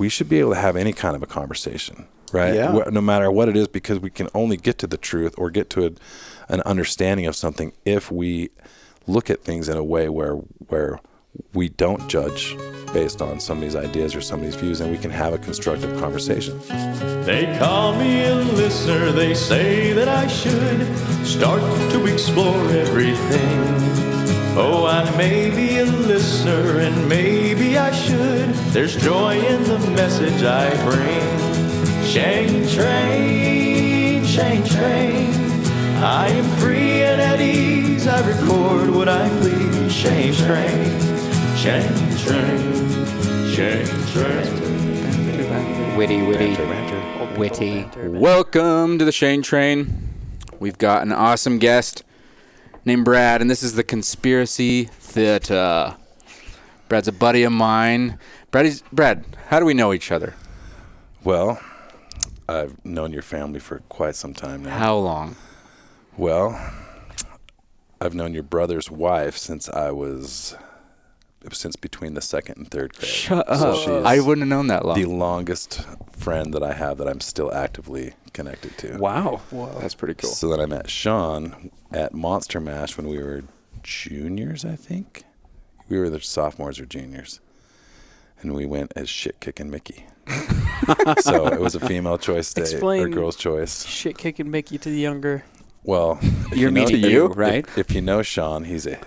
we should be able to have any kind of a conversation, right? Yeah. No matter what it is, because we can only get to the truth or get to an understanding of something if we look at things in a way where we don't judge based on somebody's ideas or somebody's views, and we can have a constructive conversation. They call me a listener, they say that I should start to explore everything. Oh, I may be a listener and maybe I should. There's joy in the message I bring. ShaneTrain, ShaneTrain. I am free and at ease, I record what I please. ShaneTrain, ShaneTrain, ShaneTrain. Witty. Welcome to the ShaneTrain. We've got an awesome guest named Brad, and this is the Conspiracy Theater. Brad's a buddy of mine. Brad, how do we know each other? Well, I've known your family for quite some time now. How long? Well, I've known your brother's wife since between the second and third grade. Shut up. So she's I wouldn't have known that long. the longest friend that I have that I'm still actively connected to. Wow. Whoa. That's pretty cool. So then I met Sean at Monster Mash when we were juniors, I think. We were either sophomores or juniors. And we went as shit-kicking Mickey. So it was a female choice day or girl's choice. Shit-kicking Mickey to the younger. Well, You're meeting you, right? If you know Sean, he's a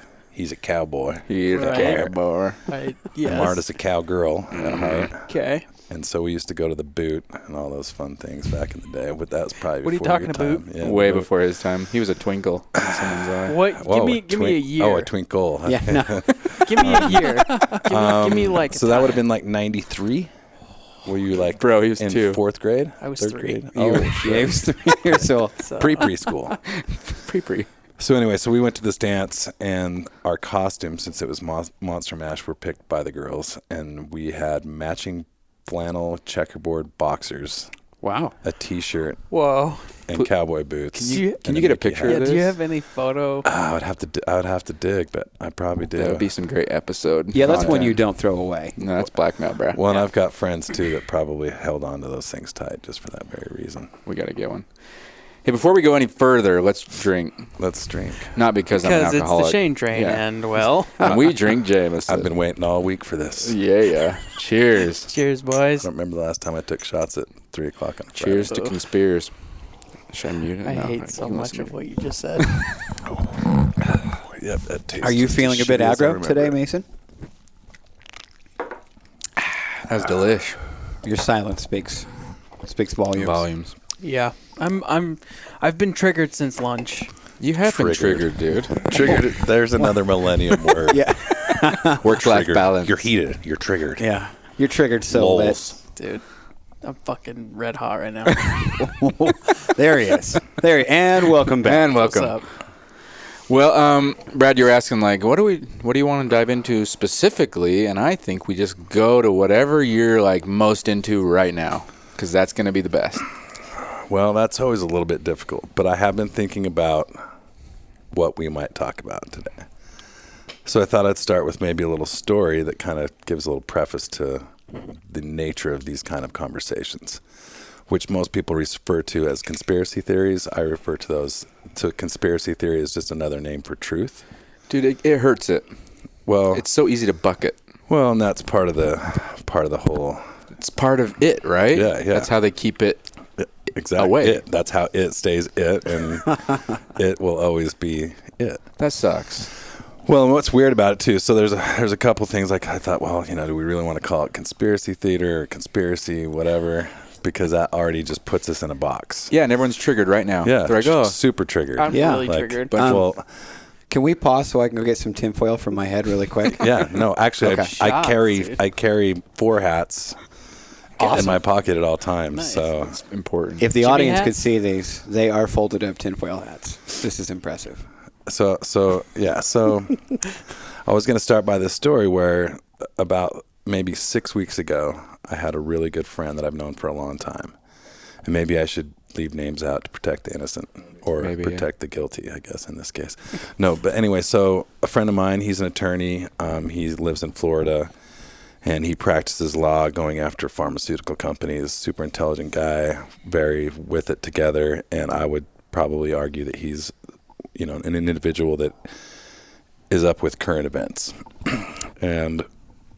cowboy. He's Right. a cowboy. Right. And Yes. Marta's a cowgirl. Right? Okay. And so we used to go to the boot and all those fun things back in the day. But that was probably What are you before talking your about? time. Yeah, Way the boot. before his time. He was a twinkle in someone's eye. What? Whoa, give me a year. Oh, a twinkle. Yeah, no. Give me a year. Give me like. So that would have been like 93. Were you like Bro, he was in 2. fourth grade? I was Third 3. grade? You were, shit. he was 3 years old. So, Preschool. Pre. So anyway, so we went to this dance, and our costumes, since it was Monster Mash, were picked by the girls, and we had matching flannel checkerboard boxers, Wow. a T-shirt, Whoa. and cowboy boots. Can you and get a Mickey picture hat. of Do you this? have any photo? I would have to dig, but I probably do. That would be some great episode. Yeah, that's one content. you don't throw away. No, that's blackmail, bro. Well, and I've got friends too that probably held on to those things tight just for that very reason. We got to get one. Hey, before we go any further, let's drink. Let's drink. Not because I'm an Because it's the alcoholic. ShaneTrain, Yeah. and well, And we drink Jameson. I've been waiting all week for this. Yeah. Cheers. cheers, I boys. don't remember the last time I took shots at 3 o'clock on a Friday. Cheers to conspirators. Should I mute it? I No, hate so can much listen of to what you just said. Yep, that tastes Are you just feeling a as bit shitty as I aggro remember today, it. Mason? That was delish. Your silence speaks volumes. Volumes. Yeah, I've been triggered since lunch. You have been Triggered. triggered, dude. Triggered. There's another millennium word. Yeah. Work-life Triggered. balance. You're heated. You're triggered. Yeah. You're triggered so Lols. Dude, I'm fucking red hot right now. that. There he is. And welcome back. And What's welcome. up? Well, Brad, you're asking like, what do you want to dive into specifically? And I think we just go to whatever you're like most into right now, because that's going to be the best. Well, that's always a little bit difficult, but I have been thinking about what we might talk about today. So I thought I'd start with maybe a little story that kind of gives a little preface to the nature of these kind of conversations, which most people refer to as conspiracy theories. I refer to conspiracy theory as just another name for truth. Dude, it hurts it. Well, It's so easy to bucket. well, and that's part of the whole. It's part of it, right? Yeah. That's how they keep it. Exactly. Away. That's how it stays it, and it will always be it. That sucks. Well, and what's weird about it too? So there's a couple things like I thought. Well, do we really want to call it conspiracy theater or conspiracy whatever? Because that already just puts us in a box. Yeah, and everyone's triggered right now. Yeah, They're like, oh, super triggered. I'm Yeah. really triggered. But well, Can we pause so I can go get some tinfoil from my head really quick? yeah, no, actually, Okay. I Shots, carry dude. 4 hats in my pocket at all times. Nice. So it's important. If the Jimmy audience hats? could see these, they are folded up tinfoil hats. This is impressive. So I was going to start by this story where about maybe 6 weeks ago, I had a really good friend that I've known for a long time. And maybe I should leave names out to protect the innocent or Maybe, protect the guilty, I guess, in this case. No, but anyway, so a friend of mine, he's an attorney. He lives in Florida. and he practices law going after pharmaceutical companies. Super intelligent guy, very with it together, and I would probably argue that he's, an individual that is up with current events. And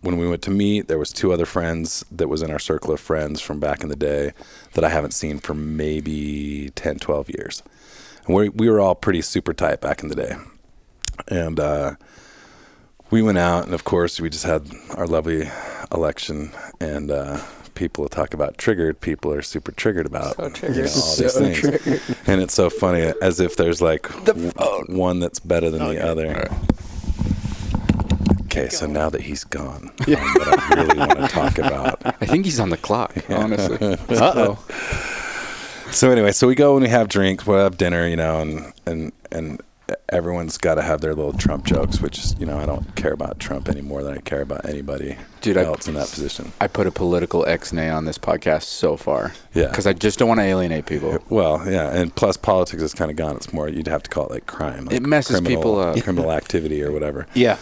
when we went to meet, there was 2 other friends that was in our circle of friends from back in the day that I haven't seen for maybe 10, 12 years. And we were all pretty super tight back in the day. And we went out, and of course, we just had our lovely election, and people talk about triggered. People are super triggered about all these things. Triggered. And it's so funny, as if there's like one that's better than the other. Okay, so now that he's gone, what I really want to talk about. I think he's on the clock, honestly. Uh-oh. So anyway, so we go and we have drinks, we'll have dinner, and everyone's got to have their little Trump jokes, which is, I don't care about Trump any more than I care about anybody else in that position. I put a political X-nay on this podcast so far. Yeah. Because I just don't want to alienate people. Well, yeah, and plus politics is kind of gone. It's more, you'd have to call it like crime. Like it messes people up. Criminal activity or whatever. Yeah.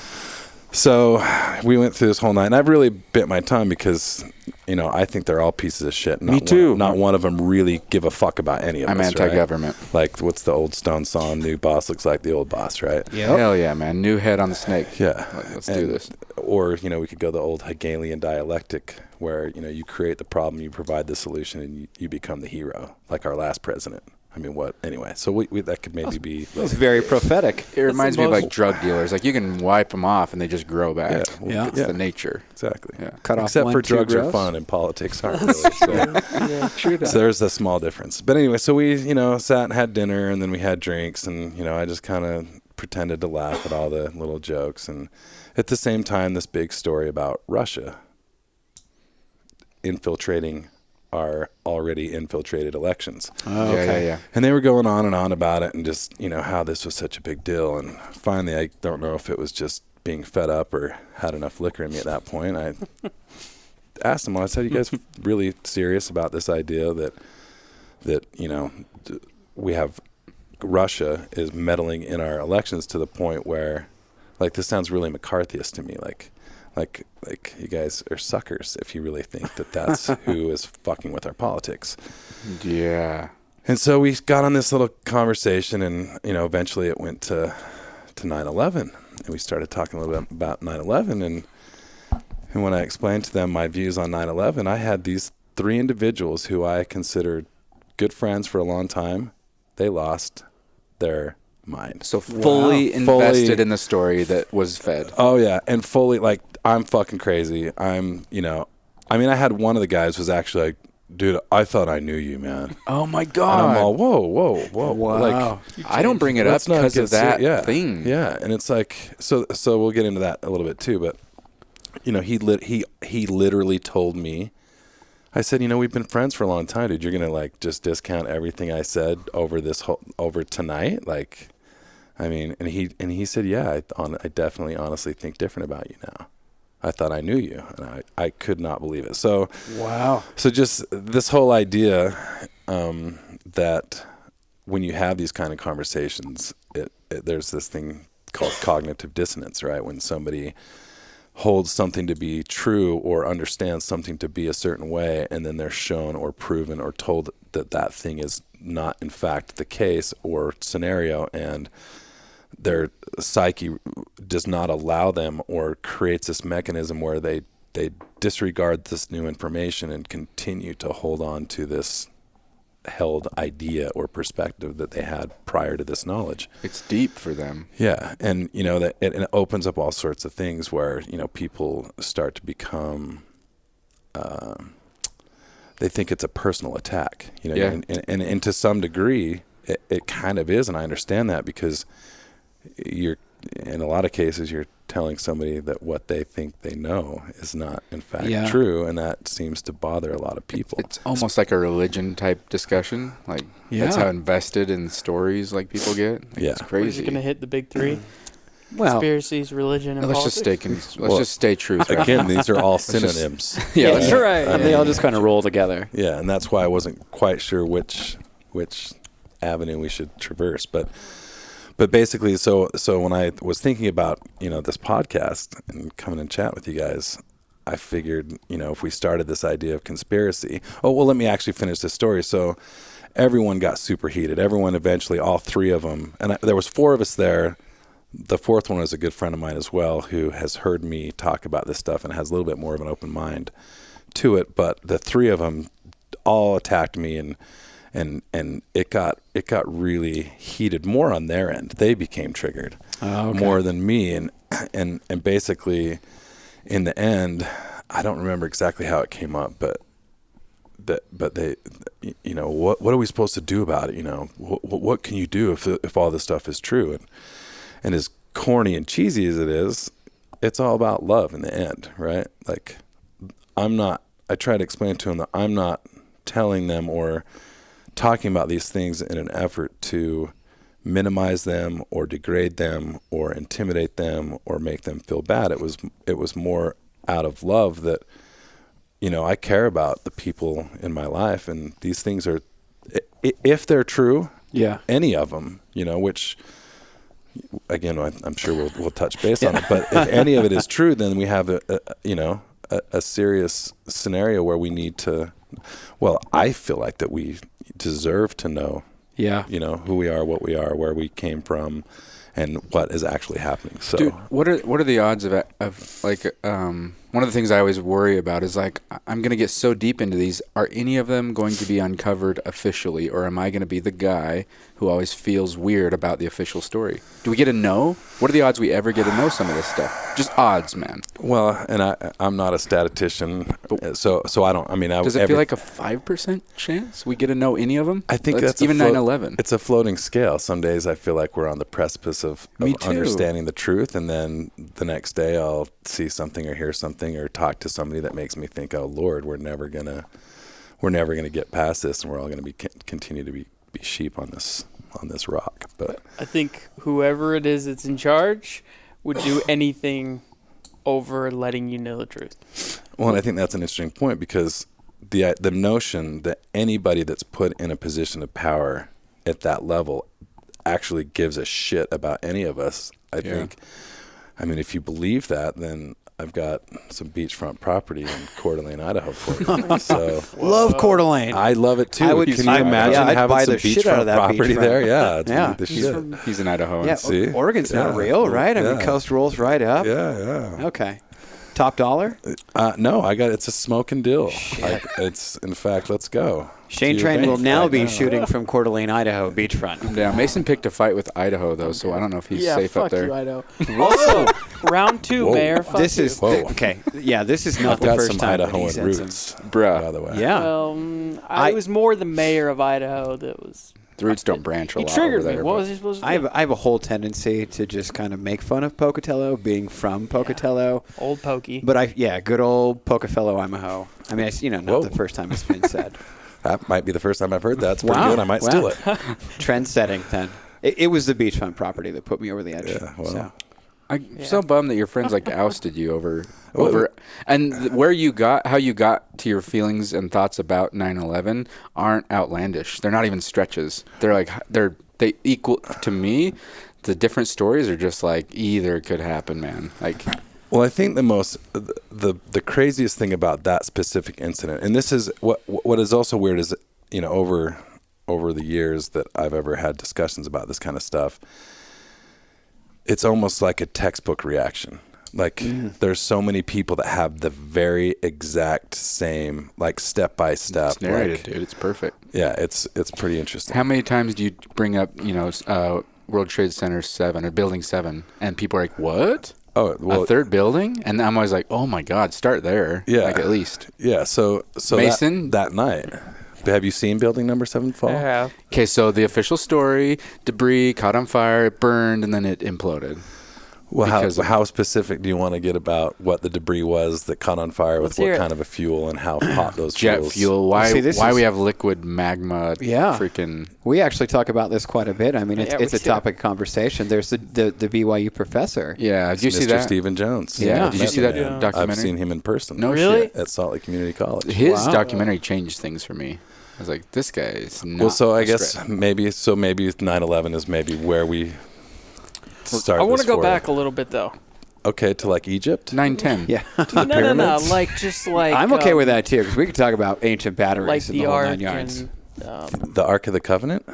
So we went through this whole night, and I've really bit my tongue because, I think they're all pieces of shit. Me too. Not one of them really give a fuck about any of us. I'm anti-government. Right? Like, what's the old Stone song? New boss looks like the old boss, right? Yep. Hell yeah, man. New head on the snake. Yeah. Let's do this. Or, we could go the old Hegelian dialectic where, you create the problem, you provide the solution, and you become the hero, like our last president. I mean, what? Anyway, so we that could maybe be... That's very prophetic. It reminds me of like drug dealers. Like you can wipe them off and they just grow back. Yeah. It's the nature. Exactly. Yeah. Cut off Except one, for two drugs grows. are fun and politics aren't really. So, True. so there's a small difference. But anyway, so we, sat and had dinner, and then we had drinks, and, I just kind of pretended to laugh at all the little jokes. And at the same time, this big story about Russia infiltrating our already infiltrated elections. Oh, okay. Yeah. And they were going on and on about it, and just, how this was such a big deal. And finally, I don't know if it was just being fed up or had enough liquor in me at that point. I asked them, I said, you guys really serious about this idea that we have Russia is meddling in our elections to the point where, like, this sounds really McCarthyist to me, like you guys are suckers if you really think that that's who is fucking with our politics. Yeah. And so we got on this little conversation, and, eventually it went to 9/11, and we started talking a little bit about 9/11. And when I explained to them my views on 9/11, I had these 3 individuals who I considered good friends for a long time. They lost their mind. So fully invested in the story that was fed. Oh yeah, and fully, like, I'm fucking crazy. I'm, I had one of the guys was actually like, dude, I thought I knew you, man. Oh my God. And I'm all, whoa. Wow. Like, I don't bring it up let's not because get of that yeah. thing. Yeah, and it's like, so we'll get into that a little bit too, but, he literally told me, I said, we've been friends for a long time, dude. You're going to, like, just discount everything I said over tonight? Like, I mean, and he said, yeah, I definitely honestly think different about you now. I thought I knew you, and I could not believe it. So, wow. So just this whole idea that when you have these kind of conversations, there's this thing called cognitive dissonance, right? When somebody holds something to be true or understands something to be a certain way, and then they're shown or proven or told that thing is not in fact the case or scenario, and their psyche does not allow them or creates this mechanism where they disregard this new information and continue to hold on to this held idea or perspective that they had prior to this knowledge. It's deep for them. Yeah, and that it opens up all sorts of things where people start to become they think it's a personal attack, Yeah. and to some degree it kind of is, and I understand that, because you're, in a lot of cases, you're telling somebody that what they think they know is not in fact true, and that seems to bother a lot of people. It's almost like a religion type discussion. Like, that's how invested in stories like people get. Like, Yeah. It's We're crazy. just gonna hit the big 3: Well, conspiracies, religion, and Let's politics. just stay truth. Right? Again, these are all synonyms. Yeah, Yeah, you're right. and they all just kind of roll together. Yeah, and that's why I wasn't quite sure which avenue we should traverse, but basically, so when I was thinking about this podcast and coming and chat with you guys, I figured, if we started this idea of conspiracy. Oh, well, let me actually finish this story. So everyone got superheated. Everyone eventually, all three of them. And there was 4 of us there. The 4th one was a good friend of mine as well, who has heard me talk about this stuff and has a little bit more of an open mind to it. But the 3 of them all attacked me, and it got really heated more on their end. They became triggered more than me, and basically in the end, I don't remember exactly how it came up, but they, what are we supposed to do about it? What can you do if all this stuff is true? And as corny and cheesy as it is, it's all about love in the end, right? Like, I try to explain to them that I'm not telling them or talking about these things in an effort to minimize them or degrade them or intimidate them or make them feel bad. It was more out of love that, I care about the people in my life, and these things are, if they're true, any of them, which, again, I'm sure we'll touch base on it, but if any of it is true, then we have a serious scenario where we need to, I feel like that we deserve to know, who we are, what we are, where we came from, and what is actually happening. So, dude, what are the odds of like, one of the things I always worry about is like, I'm going to get so deep into these. Are any of them going to be uncovered officially, or am I going to be the guy who always feels weird about the official story? Do we get to know? What are the odds we ever get to know some of this stuff? Just odds, man. Well, and I'm not a statistician, so I don't. I mean, does it feel like a 5% chance we get to know any of them? I think that's even 9/11. It's a floating scale. Some days I feel like we're on the precipice of understanding the truth, and then the next day I'll see something or hear something or talk to somebody that makes me think, "Oh Lord, we're never gonna get past this, and we're all gonna continue to be sheep on this rock." But I think whoever it is that's in charge would do anything over letting you know the truth. Well, and I think that's an interesting point, because the notion that anybody that's put in a position of power at that level actually gives a shit about any of us, I think. I mean, if you believe that, then I've got some beachfront property in Coeur d'Alene, Idaho for you. So love Coeur d'Alene. I love it too. Can you imagine having some beachfront property there? Yeah, it's the shit. He's an Idahoan. Yeah, See? Oregon's not real, right? I mean, coast rolls right up. Yeah. Okay. Top dollar? No, it's a smoke and deal. In fact, let's go. ShaneTrain will now be shooting from Coeur d'Alene, Idaho, beachfront. Yeah, Mason picked a fight with Idaho, though, so I don't know if he's safe up there. You, Idaho. Also, round 2, Mayor. Fuck this you. is okay. Yeah, this is not I've the got first some time Idahoan roots, bruh. by the way. Yeah. Well, I was more the mayor of Idaho that was. The roots don't branch a lot. He triggered over me. there, What was he supposed to do? I have a whole tendency to just kind of make fun of Pocatello, being from Pocatello. Old Pokey. But good old Pocatello, I'm a hoe. I mean, not the first time it's been said. That might be the first time I've heard that. It's pretty good. I might steal it. Trend setting then. It was the beachfront property that put me over the edge. Yeah, well. So. I'm so bummed that your friends ousted you over and how you got to your feelings and thoughts about 9/11 aren't outlandish. They're not even stretches. They're like they equal to me. The different stories are just like either could happen, man. Like, well, I think the craziest thing about that specific incident, and this is what is also weird, is over the years that I've ever had discussions about this kind of stuff, it's almost like a textbook reaction. Like, there's so many people that have the very exact same, like, step by step. It's narrated, dude. It's perfect. Yeah, it's pretty interesting. How many times do you bring up, World Trade Center 7 or Building 7, and people are like, "What? Oh, well, a third building?" And I'm always like, "Oh my God, start there." Yeah, like at least. Yeah. So Mason, that night. Have you seen Building Number 7 fall? I have. Okay, so the official story: debris caught on fire, it burned, and then it imploded. Well, how specific do you want to get about what the debris was that caught on fire with what kind of a fuel and how hot those jet fuels? fuel? Why we have liquid magma? Yeah, freaking. We actually talk about this quite a bit. I mean, it's a topic of conversation. There's the BYU professor. Yeah, did you see Mr. that? Stephen Jones. Yeah. Did you see that documentary? I've seen him in person. No really? shit. At Salt Lake Community College. His documentary changed things for me. I was like, this guy is not. Well, so I guess maybe 9/11 is maybe where we start. I want to go back a little bit though. Okay, to like Egypt? 910. Yeah. No. Like just like I'm okay with that too, because we could talk about ancient batteries like in the the whole Ark 9 yards. and The Ark of the Covenant?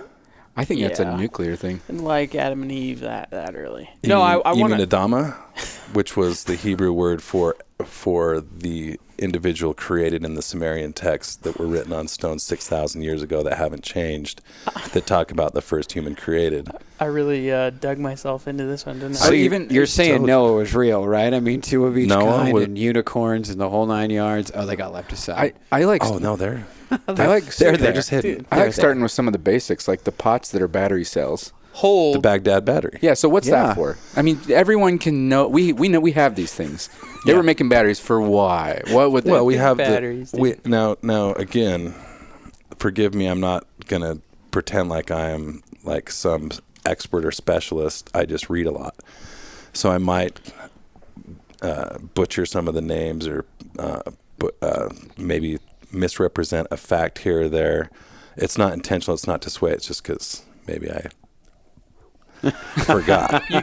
I think that's a Yeah. nuclear thing. like Adam and Eve that early. You No, mean, I you want mean to. Adama, which was the Hebrew word for the individual created in the Sumerian texts that were written on stone 6,000 years ago that haven't changed, that talk about the first human created. I really dug myself into this one, didn't I? So even- you're saying totally- Noah was real, right? I mean, 2 of each Noah kind was- and unicorns and the whole 9 yards. Oh, they got left aside. I like. Oh no, they're I like. they're they're just hidden. I like starting with some of the basics, like the pots that are battery cells. The Hold. Baghdad battery. Yeah. So what's Yeah. that for? I mean, everyone can know. We know we have these things. They were making batteries for why? What would they? Well, we have batteries, now again. Forgive me, I'm not gonna pretend like I am like some expert or specialist. I just read a lot, so I might butcher some of the names or maybe misrepresent a fact here or there. It's not intentional. It's not to sway. It's just because maybe I forgot. You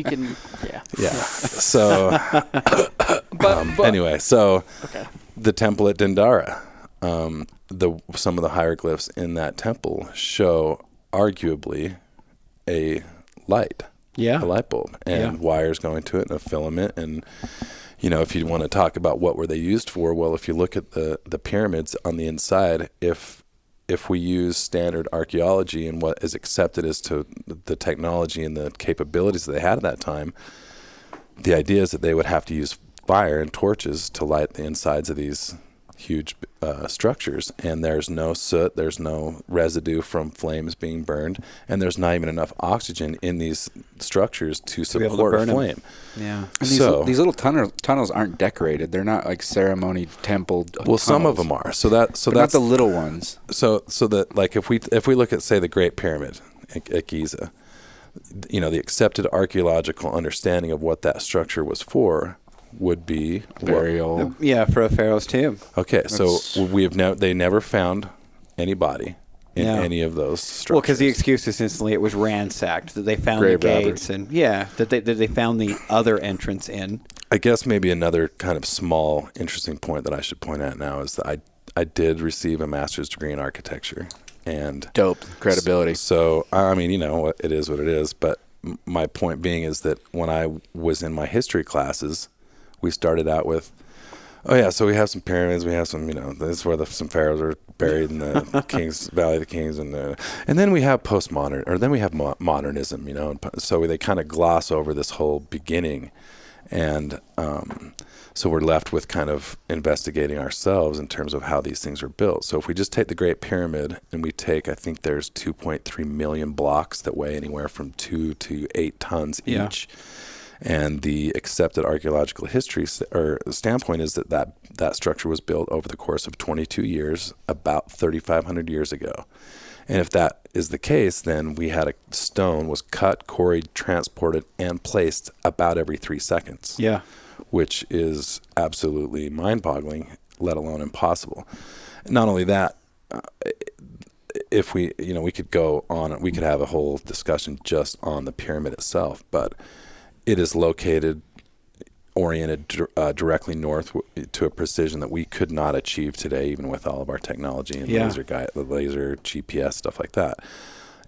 can. Yeah. Yeah. So But anyway, so okay. the temple at Dendara, some of the hieroglyphs in that temple show arguably a light, Yeah. a light bulb, and wires going to it and a filament. And if you want to talk about what were they used for, well, if you look at the pyramids on the inside, if we use standard archaeology and what is accepted as to the technology and the capabilities that they had at that time, the idea is that they would have to use fire and torches to light the insides of these huge structures, and there's no soot, there's no residue from flames being burned, and there's not even enough oxygen in these structures to be able to support a burn 'em. flame. Yeah. And these little tunnels aren't decorated. They're not like ceremony temple. Well, some of them are. So that's not the little ones. So that, like, if we look at, say, the Great Pyramid at Giza, the accepted archaeological understanding of what that structure was for would be Burial. Yeah, for a pharaoh's tomb. Okay, so they never found any body in No. any of those structures. Well, because the excuse is instantly it was ransacked, that they found Grave the robbers. gates, and that they found the other entrance in. I guess maybe another kind of small, interesting point that I should point out now is that I did receive a master's degree in architecture, and Dope credibility. So I mean, it is what it is. But my point being is that when I was in my history classes, we started out with, so we have some pyramids, we have some, this is where some pharaohs are buried in the Kings Valley of the Kings, and then we have postmodern, or then we have modernism, and so they kind of gloss over this whole beginning, and so we're left with kind of investigating ourselves in terms of how these things are built. So if we just take the Great Pyramid and we take, I think there's 2.3 million blocks that weigh anywhere from 2 to 8 tons each. And the accepted archaeological history or standpoint is that structure was built over the course of 22 years, about 3,500 years ago. And if that is the case, then we had a stone was cut, quarried, transported, and placed about every 3 seconds. Yeah. Which is absolutely mind-boggling, let alone impossible. Not only that, if we could go on, we could have a whole discussion just on the pyramid itself, but it is oriented directly north to a precision that we could not achieve today, even with all of our technology and laser GPS, stuff like that.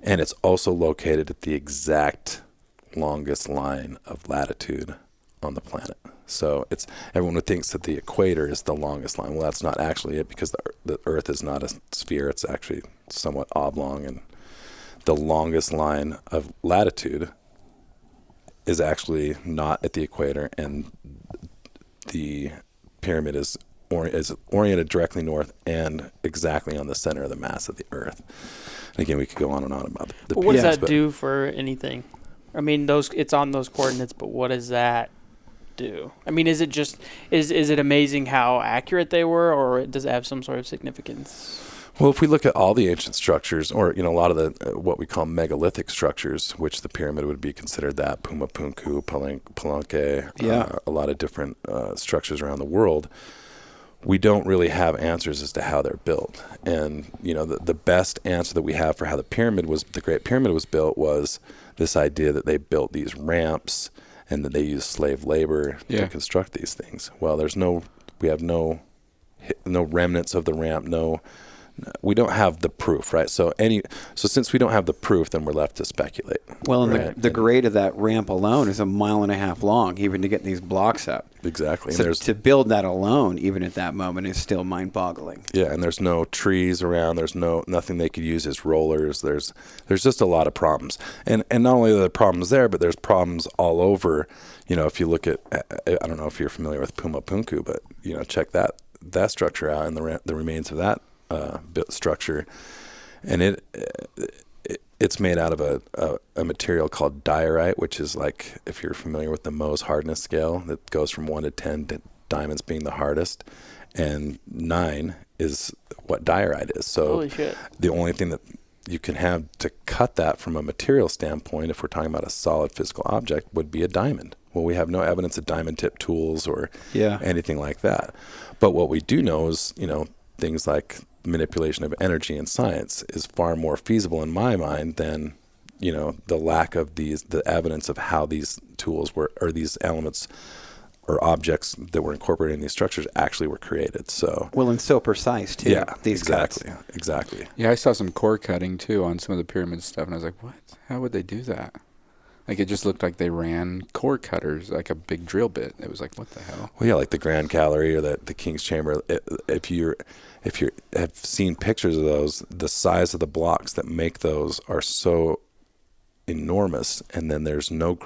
And it's also located at the exact longest line of latitude on the planet. So everyone thinks that the equator is the longest line. Well, that's not actually it, because the Earth is not a sphere. It's actually somewhat oblong, and the longest line of latitude is actually not at the equator, and the pyramid is oriented directly north and exactly on the center of the mass of the Earth. And again, we could go on and on about the But what does that do for anything? I mean, it's on those coordinates, but what does that do? I mean, is it just is it amazing how accurate they were, or does it have some sort of significance? Well, if we look at all the ancient structures, or a lot of the what we call megalithic structures, which the pyramid would be considered that, Pumapunku, Palenque, a lot of different structures around the world, we don't really have answers as to how they're built. And the best answer that we have for how the Great Pyramid was built was this idea that they built these ramps and that they use slave labor to construct these things. Well, we have no remnants of the ramp, we don't have the proof, right? So since we don't have the proof, then we're left to speculate. Well, and right? the grade of that ramp alone is 1.5 miles long, even to get these blocks up. Exactly. So to build that alone, even at that moment, is still mind-boggling. Yeah, and there's no trees around. There's nothing they could use as rollers. There's just a lot of problems. And not only are there problems there, but there's problems all over. If you look at, I don't know if you're familiar with Puma Punku, but check that structure out and the remains of that structure, and it's made out of a material called diorite, which is like, if you're familiar with the Mohs hardness scale, that goes from 1 to 10, diamonds being the hardest, and 9 is what diorite is. So holy shit. The only thing that you can have to cut that from a material standpoint, if we're talking about a solid physical object, would be a diamond. Well, we have no evidence of diamond tip tools or anything like that. But what we do know is, things like manipulation of energy in science is far more feasible in my mind than, the lack of the evidence of how these tools were, or these elements or objects that were incorporated in these structures actually were created. So and so precise too. Yeah, these exactly. cuts. Exactly. Yeah, I saw some core cutting too on some of the pyramid stuff, and I was like, what? How would they do that? Like, it just looked like they ran core cutters, like a big drill bit. It was like, what the hell? Well, yeah, like the Grand Gallery or the King's Chamber. If you have seen pictures of those, the size of the blocks that make those are so enormous, and then there's no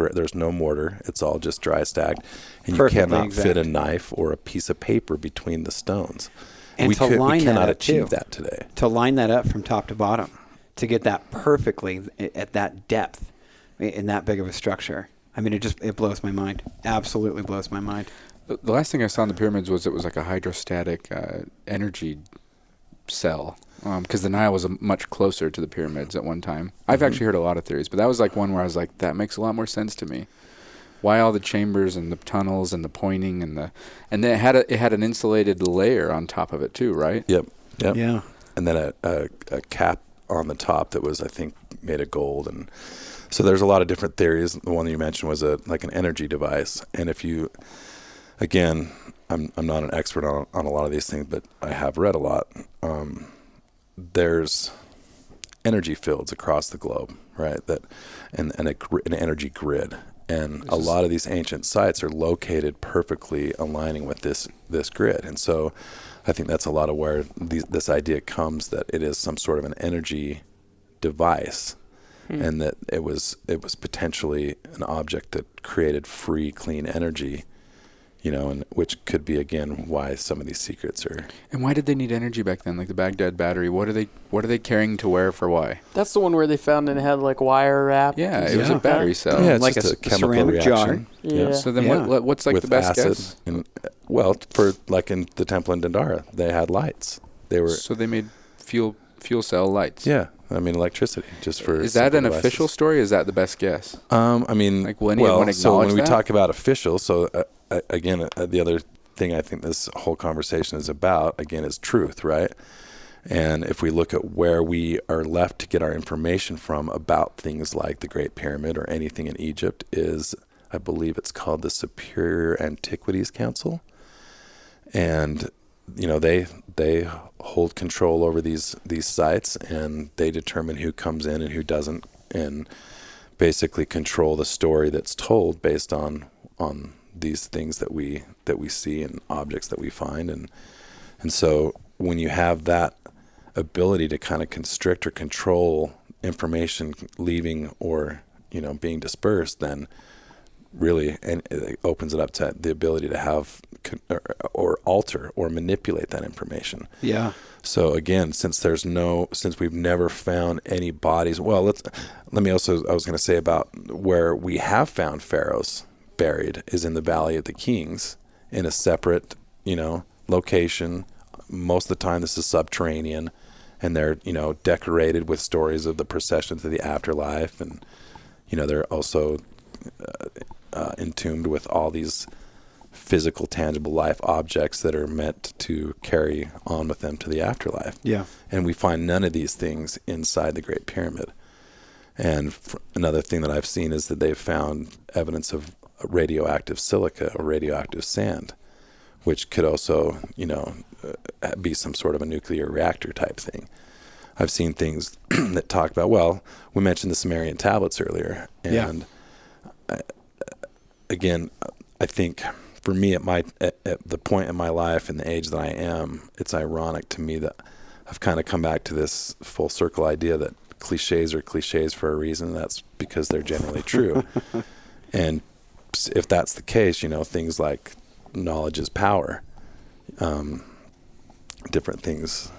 mortar. It's all just dry stacked, and you cannot fit a knife or a piece of paper between the stones. And we cannot achieve that today. To line that up from top to bottom, to get that perfectly at that depth, in that big of a structure. I mean, it blows my mind. Absolutely blows my mind. The last thing I saw in the pyramids was it was like a hydrostatic energy cell, because the Nile was much closer to the pyramids at one time. I've actually heard a lot of theories, but that was like one where I was like, that makes a lot more sense to me. Why all the chambers and the tunnels and the pointing and then it had an insulated layer on top of it too, right? Yep. Yeah. And then a cap on the top that was, I think, made of gold. And so there's a lot of different theories. The one that you mentioned was like an energy device. And if you, again, I'm not an expert on a lot of these things, but I have read a lot. There's energy fields across the globe, right? And an energy grid. And a lot of these ancient sites are located perfectly aligning with this grid. And so I think that's a lot of where this idea comes, that it is some sort of an energy device, and that it was potentially an object that created free, clean energy, and which could be, again, why some of these secrets are. And why did they need energy back then? Like the Baghdad battery, what are they carrying to wear for why? That's the one where they found it had like wire wrap. Yeah, it was a battery cell. Yeah, it's like just a chemical ceramic reaction. jar. Yeah. So then what's like with the best acid guess? For like in the temple in Dendara, they had lights. So they made fuel cell lights. Yeah, I mean electricity just for. Is that an devices. official story? Is that the best guess? I mean, like when anyone so when we that? talk about official, so again, the other thing I think this whole conversation is about, again, is truth, right? And if we look at where we are left to get our information from about things like the Great Pyramid or anything in Egypt is, I believe it's called the Superior Antiquities Council. And, they hold control over these sites, and they determine who comes in and who doesn't, and basically control the story that's told based on these things that we see and objects that we find. And so when you have that ability to kind of constrict or control information leaving or, being dispersed, then really, and it opens it up to the ability to have or alter or manipulate that information. Yeah. So again, since we've never found any bodies, well, let me also, I was going to say about where we have found pharaohs buried is in the Valley of the Kings in a separate, location. Most of the time this is subterranean, and they're, decorated with stories of the procession to the afterlife. And, they're also entombed with all these physical, tangible life objects that are meant to carry on with them to the afterlife. Yeah. And we find none of these things inside the Great Pyramid. And another thing that I've seen is that they've found evidence of radioactive silica or radioactive sand, which could also, be some sort of a nuclear reactor type thing. I've seen things that talk about, well, we mentioned the Sumerian tablets earlier. And again, I think for me at the point in my life and the age that I am, it's ironic to me that I've kind of come back to this full circle idea that cliches are cliches for a reason. That's because they're generally true. And if that's the case, things like knowledge is power, different things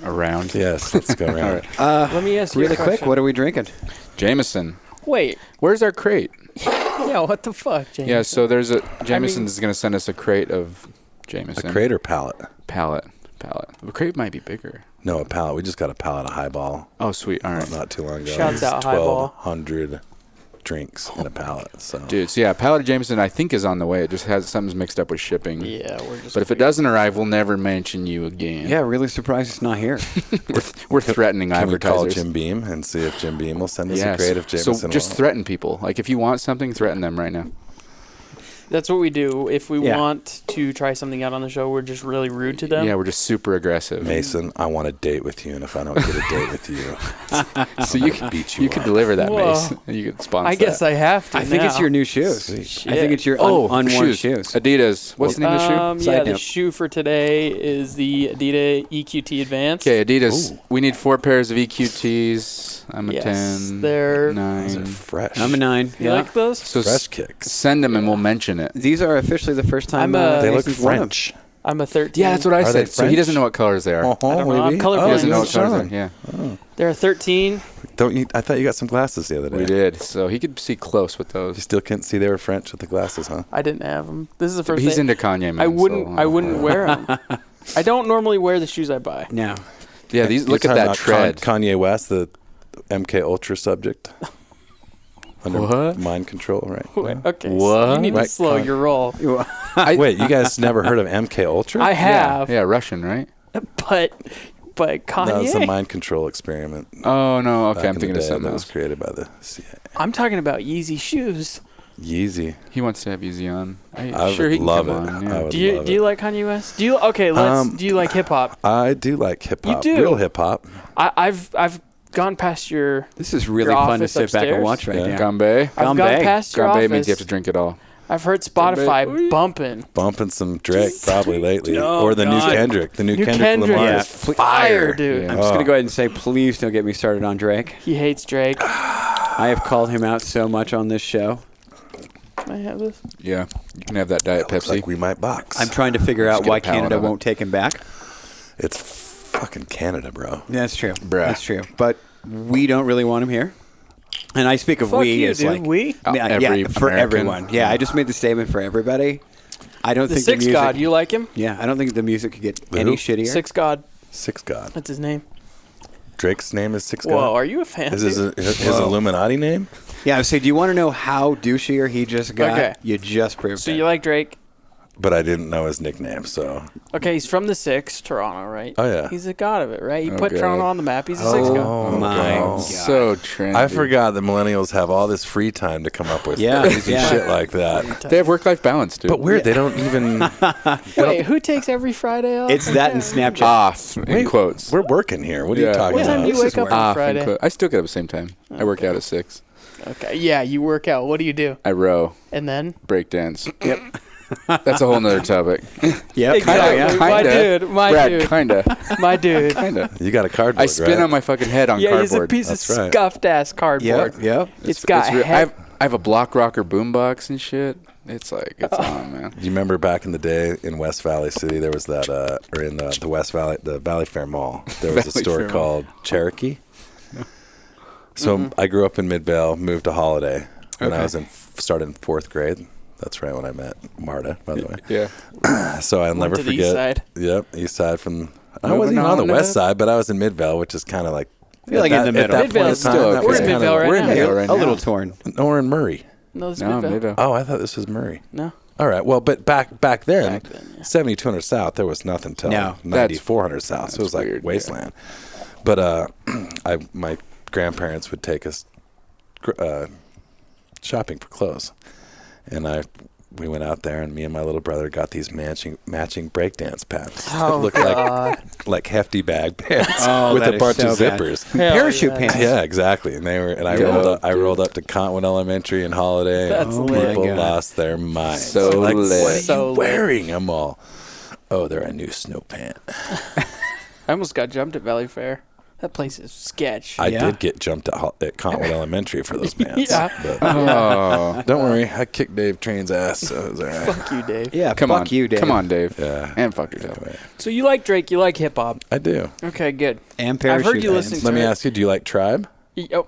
Around. Yes, let's go around. Let me ask you Really a question. quick, what are we drinking? Jameson. Wait. Where's our crate? Yeah, what the fuck, James? Yeah, so there's Jameson's going to send us a crate of Jameson. A crate or pallet? Pallet. The crate might be bigger. No, a pallet. We just got a pallet of Highball Oh, sweet. All right. not too long ago. Shouts out Highball. 1,200 drinks in a pallet. So Dude, so yeah, pallet of Jameson I think is on the way. It just has something's mixed up with shipping. Yeah, we're just. But if it doesn't arrive, we'll never mention you again. Yeah, really surprised it's not here. We're threatening can we call advertisers. Jim Beam and see if Jim Beam will send us Yes. a crate of Jameson? So just threaten people. Like if you want something, threaten them right now. That's what we do. If we Yeah. want to try something out on the show, we're just really rude to them. Yeah, we're just super aggressive. Mason, I want a date with you, and if I don't get a date with you, So I'm gonna beat you could up. deliver that, Whoa. Mace. You could sponsor I guess that. I have to. I think it's now. your new shoes. Sweet. I think it's your unworn shoes. Adidas. What's the name of the shoe? Yeah, Side the note. shoe for today is the Adidas EQT Advanced. Okay, Adidas. Ooh. We need 4 pairs of EQTs. I'm a Yes, 10. they're- Those are 9. fresh. I'm a 9. You Yeah. like those? So fresh kicks. send them and we'll mention it. These are officially the first time I'm a- They look Mason's worn them. French. I'm a 13. Yeah, that's what I Are they said. So he doesn't French? know what colors they are. Oh, I don't know. I'm maybe? colorblind. Oh, He doesn't you know what colors Sean. they are. Yeah, They're a 13. Don't you? I thought you got some glasses the other day. we did. So he could see close with You those. still couldn't see they were French with the glasses, huh? I didn't have them. This is the But first. he's thing. into Kanye, man. I wouldn't. so- I wouldn't wear them. I don't normally wear the shoes I buy. No. Yeah, these. You're Look at talking that about tread. Kanye West, the MK Ultra subject. Under What? mind control, right? Wait, okay. So What? you need Right, to slow Con- your roll. Wait, you guys never heard of MK Ultra? I have, Yeah, Russian, right? but Kanye. That was a mind control experiment. Oh no. Okay, back I'm in thinking the of day something that was else. created by the CIA. I'm talking about Yeezy shoes. Yeezy. He wants to have Yeezy on. I Sure, would he can love come it. on. Yeah. I would Do you love do you it. like Kanye West? Do you do you like hip hop? I do like hip hop. do? Real hip hop. I've gone past your. This is really Your fun to office sit back and upstairs? watch right Yeah. now. Gambay. I've gone Gambay. past your Gambay office. means you have to drink it all. I've heard Spotify Gambay. bumping. Bumping some Drake probably lately. Oh, or the new God. Kendrick. The new New Kendrick Kendrick Lamar Yeah. is Fire, dude. Yeah. I'm just going Oh. to go ahead and say, please don't get me started on Drake. He hates Drake. Can I have called him out so much on this show. I have this? Yeah, you can have that Diet Looks Pepsi. like we might box. I'm trying to figure Just out get a why pallet Canada of it. won't take him back. It's fucking Canada, bro. That's true. Bruh. That's true. But we don't really want him here. And I speak of Fuck we you, as dude. like We? yeah, Every for American. everyone. Yeah, I just made the statement for everybody. I don't The think Six the music. God. You like him? Yeah, I don't think the music could get The any who? shittier. Six God. Six God. That's his name. Drake's name is Six Whoa, God. are you a fan? Is his dude? Illuminati name? Yeah, I would say, do you want to know how douchier he just got? Okay. You just proved So it. you like Drake? But I didn't know his nickname, so Okay, he's from the Six, Toronto, right? Oh, yeah. He's a god of it, right? He Oh, put God. Toronto on the map. He's a Six god. Oh, my God. God. So trendy. I forgot that millennials have all this free time to come up with Yeah, crazy yeah. shit like that. They have work-life balance, dude. But weird, they don't even. Wait, who takes every Friday off? It's that and Snapchat. off in Wait, quotes. We're working here. What are you Yeah. talking What time about? do you This wake is up work. on Off in Friday? quotes. I still get up at the same time. I work out at 6. Okay, yeah, you work out. What do you do? I row, And then? break dance. Yep. That's a whole nother topic. Yep. Exactly. My dude, my Brad, dude. kinda. My dude. Kinda. You got a cardboard, I spin right? on my fucking head on Yeah, he's a cardboard. piece That's of right. scuffed ass cardboard. Yep. Yep. It's got real. head- I have a block rocker boombox and shit. It's like it's on, man. Do you remember back in the day in West Valley City, there was that, or in the West Valley, the Valley Fair Mall, there was a Valley store Fair Mall. called Cherokee. So I grew up in Midvale, moved to Holiday when I was started in 4th grade. That's right when I met Marta, by the way. Yeah. So I'll Went never to the forget. east side. Yep, east side from. I Moving wasn't even on the on to west the- side, but I was in Midvale, which is kind of like. Feel like in the middle. At that point in Midvale's time, still that okay. was We're in kinda- Midvale right We're in now. Midvale right a now. little torn. Or in Murray. No, this is No, Midvale. Midvale. Oh, I thought this was Murray. No. All right. Well, but back then, Back then, yeah. 7200 South, there was nothing till No. 9400 South. So it was like weird, yeah. wasteland. But my grandparents would take us shopping for clothes. and we went out there, and me and my little brother got these matching breakdance pants. Oh, Look like hefty bag pants Oh, with that a is bunch so of bad. zippers. Hell Parachute yeah. pants. Yeah, exactly. And I rolled up to Cottonwood Elementary and Holiday. That's and lit. people God. lost their minds. So like, lit. what are So you lit. wearing? I'm all, oh, they're a new snow pant. I almost got jumped at Valley Fair. That place is sketch. I Yeah. did get jumped at Cottonwood Elementary for those pants. Yeah. But Oh, don't worry, I kicked Dave Train's ass, so it was all right. Fuck you, Dave. Yeah, come fuck on, you, Dave. come on, Dave, Yeah. and fuck yourself. Anyway, So you like Drake, you like hip hop. I do. Okay, good. And I've parachute heard you pants. listening Let to me it. ask you, do you like Tribe? Oh,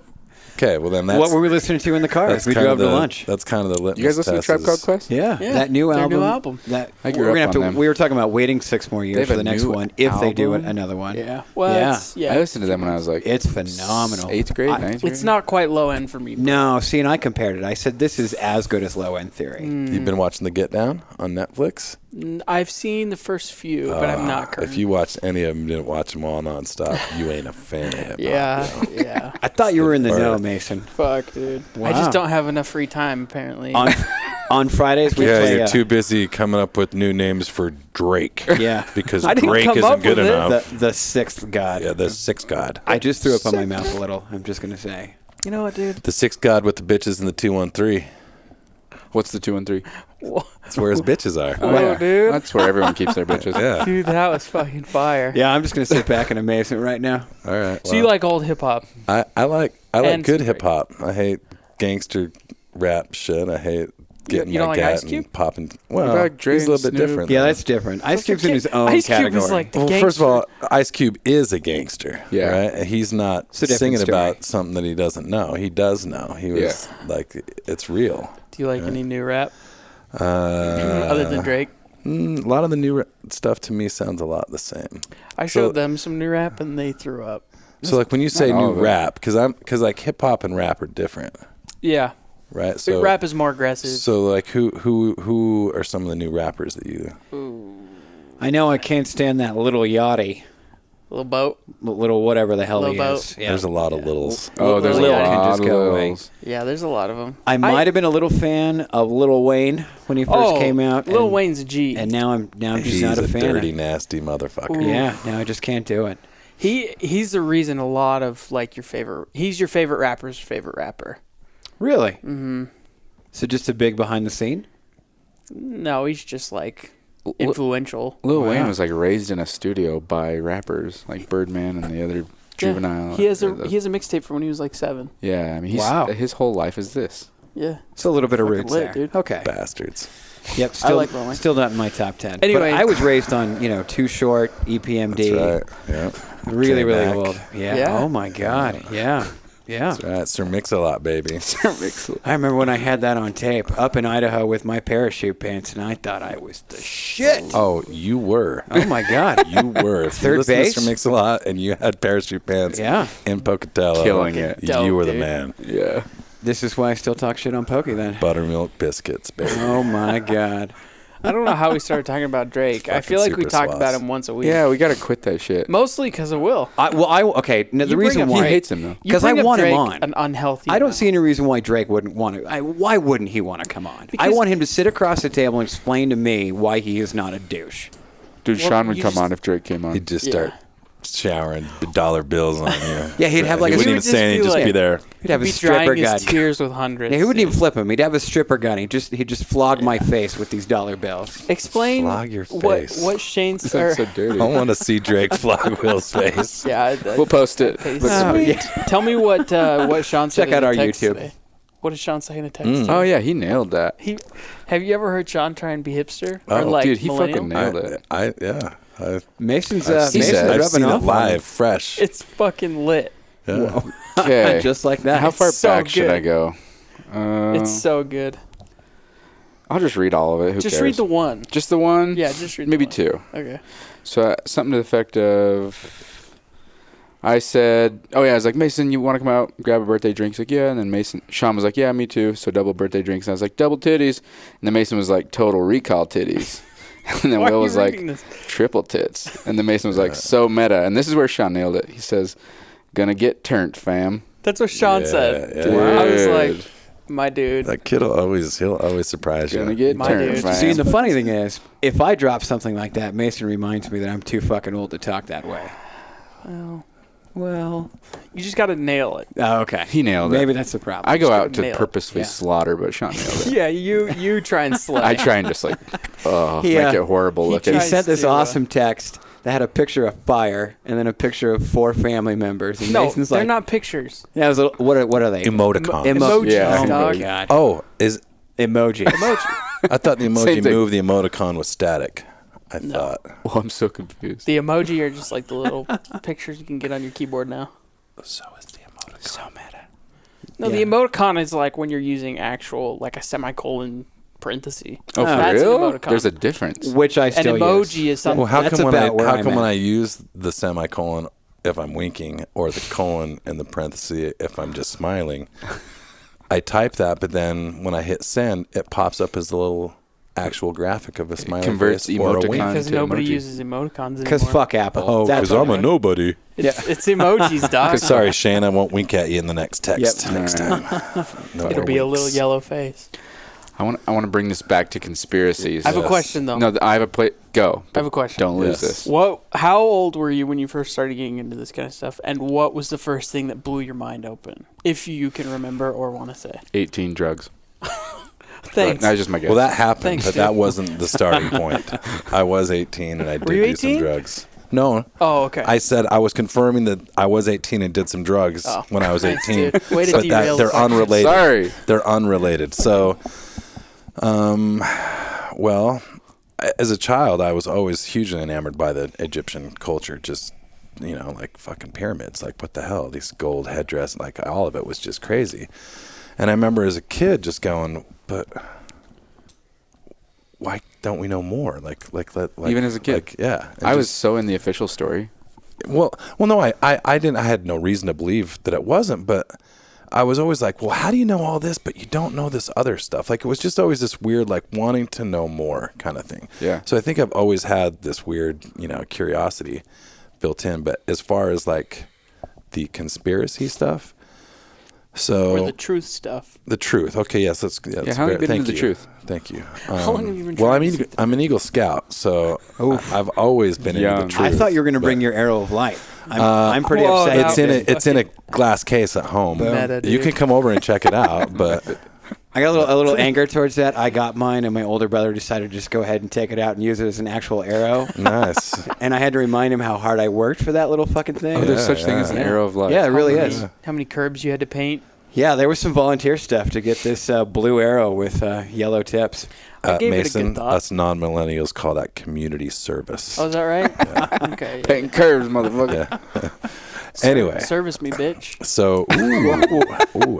Okay, well then that's What were we listening to in the car as we kind drove of to the lunch? That's kind of the litmus You guys listen to test Tribe is- Called Quest? Yeah, Yeah, that new their album. new album. That I grew we're up gonna have on to. them. We were talking about waiting 6 more They years have for a the next new one if they do album? another one. yeah. Well, Yeah. yeah. I listened to them when I was like It's phenomenal. 8th grade, I- 9th grade. It's not quite low end for me. No, see, and I compared it. I said this is as good as Low End Theory. You've been watching The Get Down on Netflix? I've seen the first few, but I'm not current. If you watched any of them, didn't watch them all nonstop, you ain't a fan of hip hop. Yeah, yeah. I thought you were in the Or- know, Mason. Fuck, dude. I Wow. just don't have enough free time, apparently. On Fridays we Yeah, play. you're too busy coming up with new names for Drake. Yeah, Because I didn't Drake come isn't up good with it. enough. the sixth god. Yeah, the sixth god. I just threw up on my mouth a little. I'm just gonna say. You know what, dude? The sixth god with the bitches and the 213. What's the 2 and 3? That's where his bitches are. Whoa, dude. That's where everyone keeps their bitches. Yeah. Dude, that was fucking fire. Yeah, I'm just gonna sit back in amazement right now. All right. So you like old hip hop? I like And good some hip hop. I hate gangster rap shit. I hate getting you don't my like got Ice Cube? and popping. Well, about Dre he's a and little bit Snoop? different. Yeah, though. that's different. Ice Cube's in his own Ice Cube category. is like the Well, gangster. first of all, Ice Cube is a gangster. Yeah. Right? And he's not It's a different singing story. about something that he doesn't know. He does know. He was like, it's real. Do you like any new rap Uh, other than Drake? A lot of the new stuff to me sounds a lot the same. I showed them some new rap and they threw up. So like when you say Not all new of it. rap, because like hip hop and rap are different, Yeah, right? So rap is more aggressive. So like who are some of the new rappers that you? I know I can't stand that little Yachty, Little Boat. little whatever the hell Lil he Boat. is. Yeah. There's a lot of littles. Oh, there's a Lil can lot just of go away. littles. Yeah, there's a lot of them. I might have been a little fan of Lil Wayne when he first came out. Lil and- Wayne's a G. And now I'm just He's not a a fan. dirty, of, nasty motherfucker. yeah, now I just can't do it. He's the reason a lot of like your favorite. He's your favorite rapper's favorite rapper. Really? Mm-hmm. So just a big behind the scene? No, he's just like influential. Lil Wow. Wayne was like raised in a studio by rappers like Birdman and the other Juvenile. Yeah. He has or the- a mixtape from when he was like 7. Yeah, I mean, Wow. his whole life is this. Yeah. So a little bit of Fucking roots lit, there. dude. Okay. Bastards. Yep. Still, like Lil Wayne. still not in my top 10. Anyway. But I was raised on, Too Short, EPMD. That's right. Yeah. Really, J really Mac. old. Yeah. Yeah. Oh my God. Yeah. Yeah. That's right. Sir Mix-a-Lot, baby. I remember when I had that on tape up in Idaho with my parachute pants, and I thought I was the shit. Oh, you were. Oh my God. You were. If Third you listened base? to Sir Mix-a-Lot and you had parachute pants Yeah. in Pocatello, Killing it. you Dope, were the dude. man. Yeah. This is why I still talk shit on Pokey then. Buttermilk biscuits, baby. Oh my God. I don't know how we started talking about Drake. I Fucking feel like we super talk sauce. about him once a week. Yeah, we got to quit that shit. Mostly because of Will. Okay. Now, the You bring reason up He why. Drake. hates him, though. You 'Cause I bring up want him Drake on. An unhealthy. I don't amount. see any reason why Drake wouldn't want to. Why wouldn't he want to come on? I Because- want him to sit across the table and explain to me why he is not a douche. Dude, Well, Sean would you come just- on if Drake came on. He'd just Yeah. start showering dollar bills on you. Yeah, he'd have like he a- wouldn't He even would say just anything, be just be like- there. He'd have He'd a be stripper drying gun. his tears with hundreds. Yeah, he wouldn't even dude. flip him. He'd have a stripper gun. He'd just flog my face with these dollar bills. Explain Flog your what face. Shane's. That's so dirty. I want to see Drake flog Will's face. Yeah, We'll post it. Face. Looks Oh, sweet. yeah. Tell me what Sean said. Check out in our the text YouTube. today. What did Sean say in a text? Oh, yeah, he nailed that. Have you ever heard Sean try and be hipster? Oh, or like dude, he millennial? fucking nailed it. Mason's I've seen, said- I've rubbing seen it off on live, him. fresh. It's fucking lit. Yeah. Okay. just like that. How far so back should good. I go? It's so good. I'll just read all of it. Who Just cares? read the one. Just the one? Yeah, just read Maybe the one. two. Okay. So something to the effect of, I said, oh yeah, I was like, Mason, you want to come out, grab a birthday drink? He's like, yeah. And then Sean was like, yeah, me too. So double birthday drinks. And I was like, double titties. And then Mason was like, total recall titties. And then Why Will are you was like, reading this? triple tits. And then Mason was like, so meta. And this is where Sean nailed it. He says, gonna get turned, fam. That's what Sean Yeah, said. yeah. Dude, I was like, Dude. My dude. That kid will he'll always surprise you. Gonna get My turned, dude. man. See, the funny thing is, if I drop something like that, Mason reminds me that I'm too fucking old to talk that way. Well, You just got to nail it. oh, okay. He nailed it. Maybe that's the problem. I go gotta out to nail it. purposefully Yeah. slaughter, but Sean nailed it. Yeah, you try and slay. I try and just like, He, make it horrible he looking. He tries sent this to, awesome text that had a picture of fire and then a picture of 4 family members. And No, Mason's they're like, not pictures. Yeah, it was what are they? Emoticons. Emojis, Yeah. Oh dog. my god. Oh, is Emoji. I thought the Same emoji thing. move, the emoticon was static. I No. thought. Oh, I'm so confused. The emoji are just like the little pictures you can get on your keyboard now. So is the emoticon. So meta. No, Yeah. the emoticon is like when you're using actual, like a semicolon parenthesis. Oh, for That's an real? emoticon. There's a difference. Which I An still emoji use. is something. Well, how That's come about where I'm when at. I use the semicolon if I'm winking or the colon in the parenthesis if I'm just smiling, I type that, but then when I hit send, it pops up as the little actual graphic of a smiley converts face or a emoticon wink. because to nobody emoji. uses emoticons anymore. Because fuck Apple. Oh, That's because I'm a all. nobody. It's emojis, dog. Sorry, Shane, I won't wink at you in the next text Yep. next All right. time. No It'll more be a winks. little yellow face. I want to bring this back to conspiracies. I have a Yes. question though. No, I have a Go. I have a question. Don't lose Yes. this. How old were you when you first started getting into this kind of stuff? And what was the first thing that blew your mind open? If you can remember or want to say. 18 drugs. Thanks. That's just my guess. Well, that happened, Thanks, but dude. that wasn't the starting point. I was 18 and I did you do some 18? drugs. No. Oh, okay. I said I was confirming that I was 18 and did some drugs Oh, when I was thanks, 18. dude. Way to but derail they're the subject. unrelated. Sorry. They're unrelated. So, well, as a child, I was always hugely enamored by the Egyptian culture. Just, like fucking pyramids. Like, what the hell? These gold headdress, like all of it was just crazy. And I remember as a kid just going, but why don't we know more? Like Even as a kid? Like, yeah. And I was just- so in the official story. Well, no, I didn't. I had no reason to believe that it wasn't, but I was always like, well, how do you know all this, but you don't know this other stuff? Like, it was just always this weird, like, wanting to know more kind of thing. Yeah. So I think I've always had this weird, curiosity built in. But as far as like the conspiracy stuff, so or the truth stuff. the truth. Okay, yes, that's how long have you been thank into the you. truth? Thank you. How long have you been Well, trying to see I'm an Eagle Scout, so I've always been into Young. the truth. I thought you were going to bring but- your arrow of light. I'm pretty Whoa, upset. It's now- in it's in a glass case at home. Meta, You dude. can come over and check it out, but I got a little anger towards that. I got mine, and my older brother decided to just go ahead and take it out and use it as an actual arrow. nice. And I had to remind him how hard I worked for that little fucking thing. Oh, there's Yeah, such thing as an yeah. arrow of light. Yeah, it really How is. many- How many curbs you had to paint? Yeah, there was some volunteer stuff to get this blue arrow with yellow tips. I gave it a Mason, good thought. us non-millennials call that community service. Oh, is that right? Okay. Painting curves, motherfucker. Yeah. Anyway, Service me, bitch. so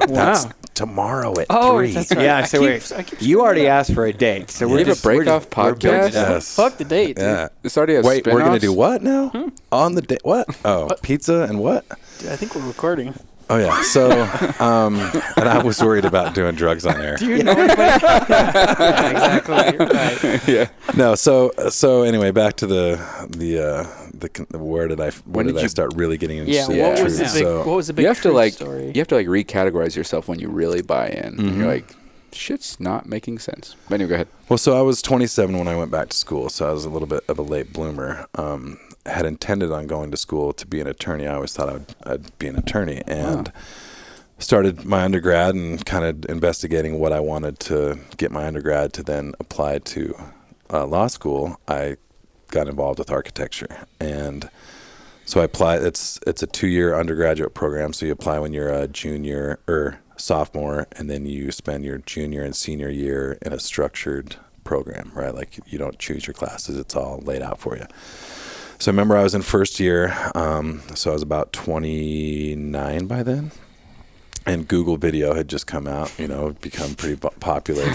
that's tomorrow at 3. That's right. Yeah, I so keep you already asked for a date, so We we're have a just we're break-off just- we're building podcast? it up. Yes. Fuck the date, dude. Yeah. This already has Wait, we're gonna spin-offs? do what now? On the day? What? Oh, pizza and what? Dude, I think we're recording. Oh yeah. So, and I was worried about doing drugs on air. Do you know anybody? Yeah, exactly. You're right. Yeah. No, so anyway, back to the where did I When did I you- start really getting into Yeah, the what was truth? the big? So, What was the big? You have to truth like story? you have to like recategorize yourself when you really buy in. Mm-hmm. You're like, shit's not making sense. But anyway, go ahead. well, so I was 27 when I went back to school, so I was a little bit of a late bloomer. Had intended on going to school to be an attorney. I always thought I'd be an attorney, and started my undergrad and kind of investigating what I wanted to get my undergrad to then apply to law school. I got involved with architecture, and so I applied. It's a 2-year undergraduate program, so you apply when you're a junior or sophomore, and then you spend your junior and senior year in a structured program, right? Like you don't choose your classes; it's all laid out for you. So I remember I was in first year, so I was about 29 by then. And Google Video had just come out, become pretty popular.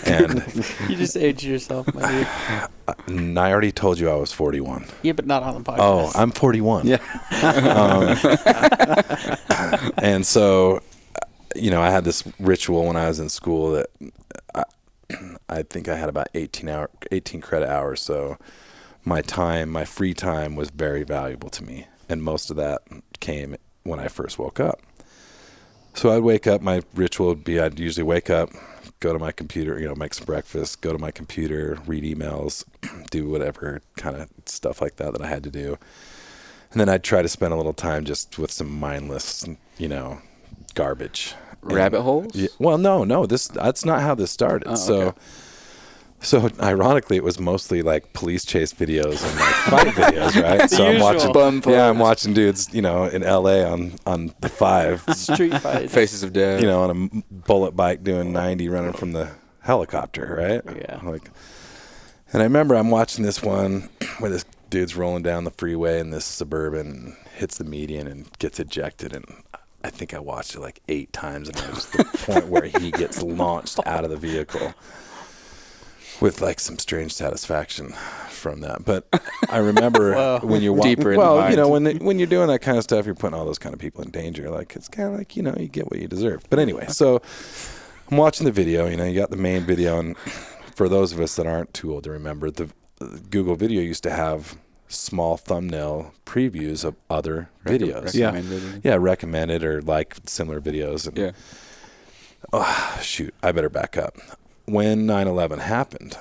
And You just aged yourself, my dude. and I already told you I was 41. Yeah, but not on the podcast. Oh, I'm 41. Yeah. And so, I had this ritual when I was in school that I think I had about 18 credit hours. So my free time was very valuable to me. And most of that came when I first woke up. So I'd wake up. My ritual would be I'd usually wake up, go to my computer, make some breakfast, go to my computer, read emails, do whatever kind of stuff like that I had to do. And then I'd try to spend a little time just with some mindless, garbage. Rabbit holes? Yeah, well, no, that's not how this started. Oh, So okay. So ironically, it was mostly like police chase videos and like fight videos, right? So I'm watching, Bum I'm watching dudes, in LA on the 5, Street fights. Faces of Death. on a bullet bike doing 90 running from the helicopter, right? Yeah. And I remember I'm watching this one where this dude's rolling down the freeway in this Suburban, hits the median and gets ejected, and I think I watched it like 8 times, and it was the point where he gets launched out of the vehicle. With like some strange satisfaction from that, but I remember when you're Deeper in the mind. when you're doing that kind of stuff, you're putting all those kind of people in danger. Like it's kind of like you get what you deserve. But anyway, so I'm watching the video. You got the main video, and for those of us that aren't too old to remember, the Google Video used to have small thumbnail previews of other videos. Recommended or like similar videos. And, oh shoot, I better back up. When 9/11 happened,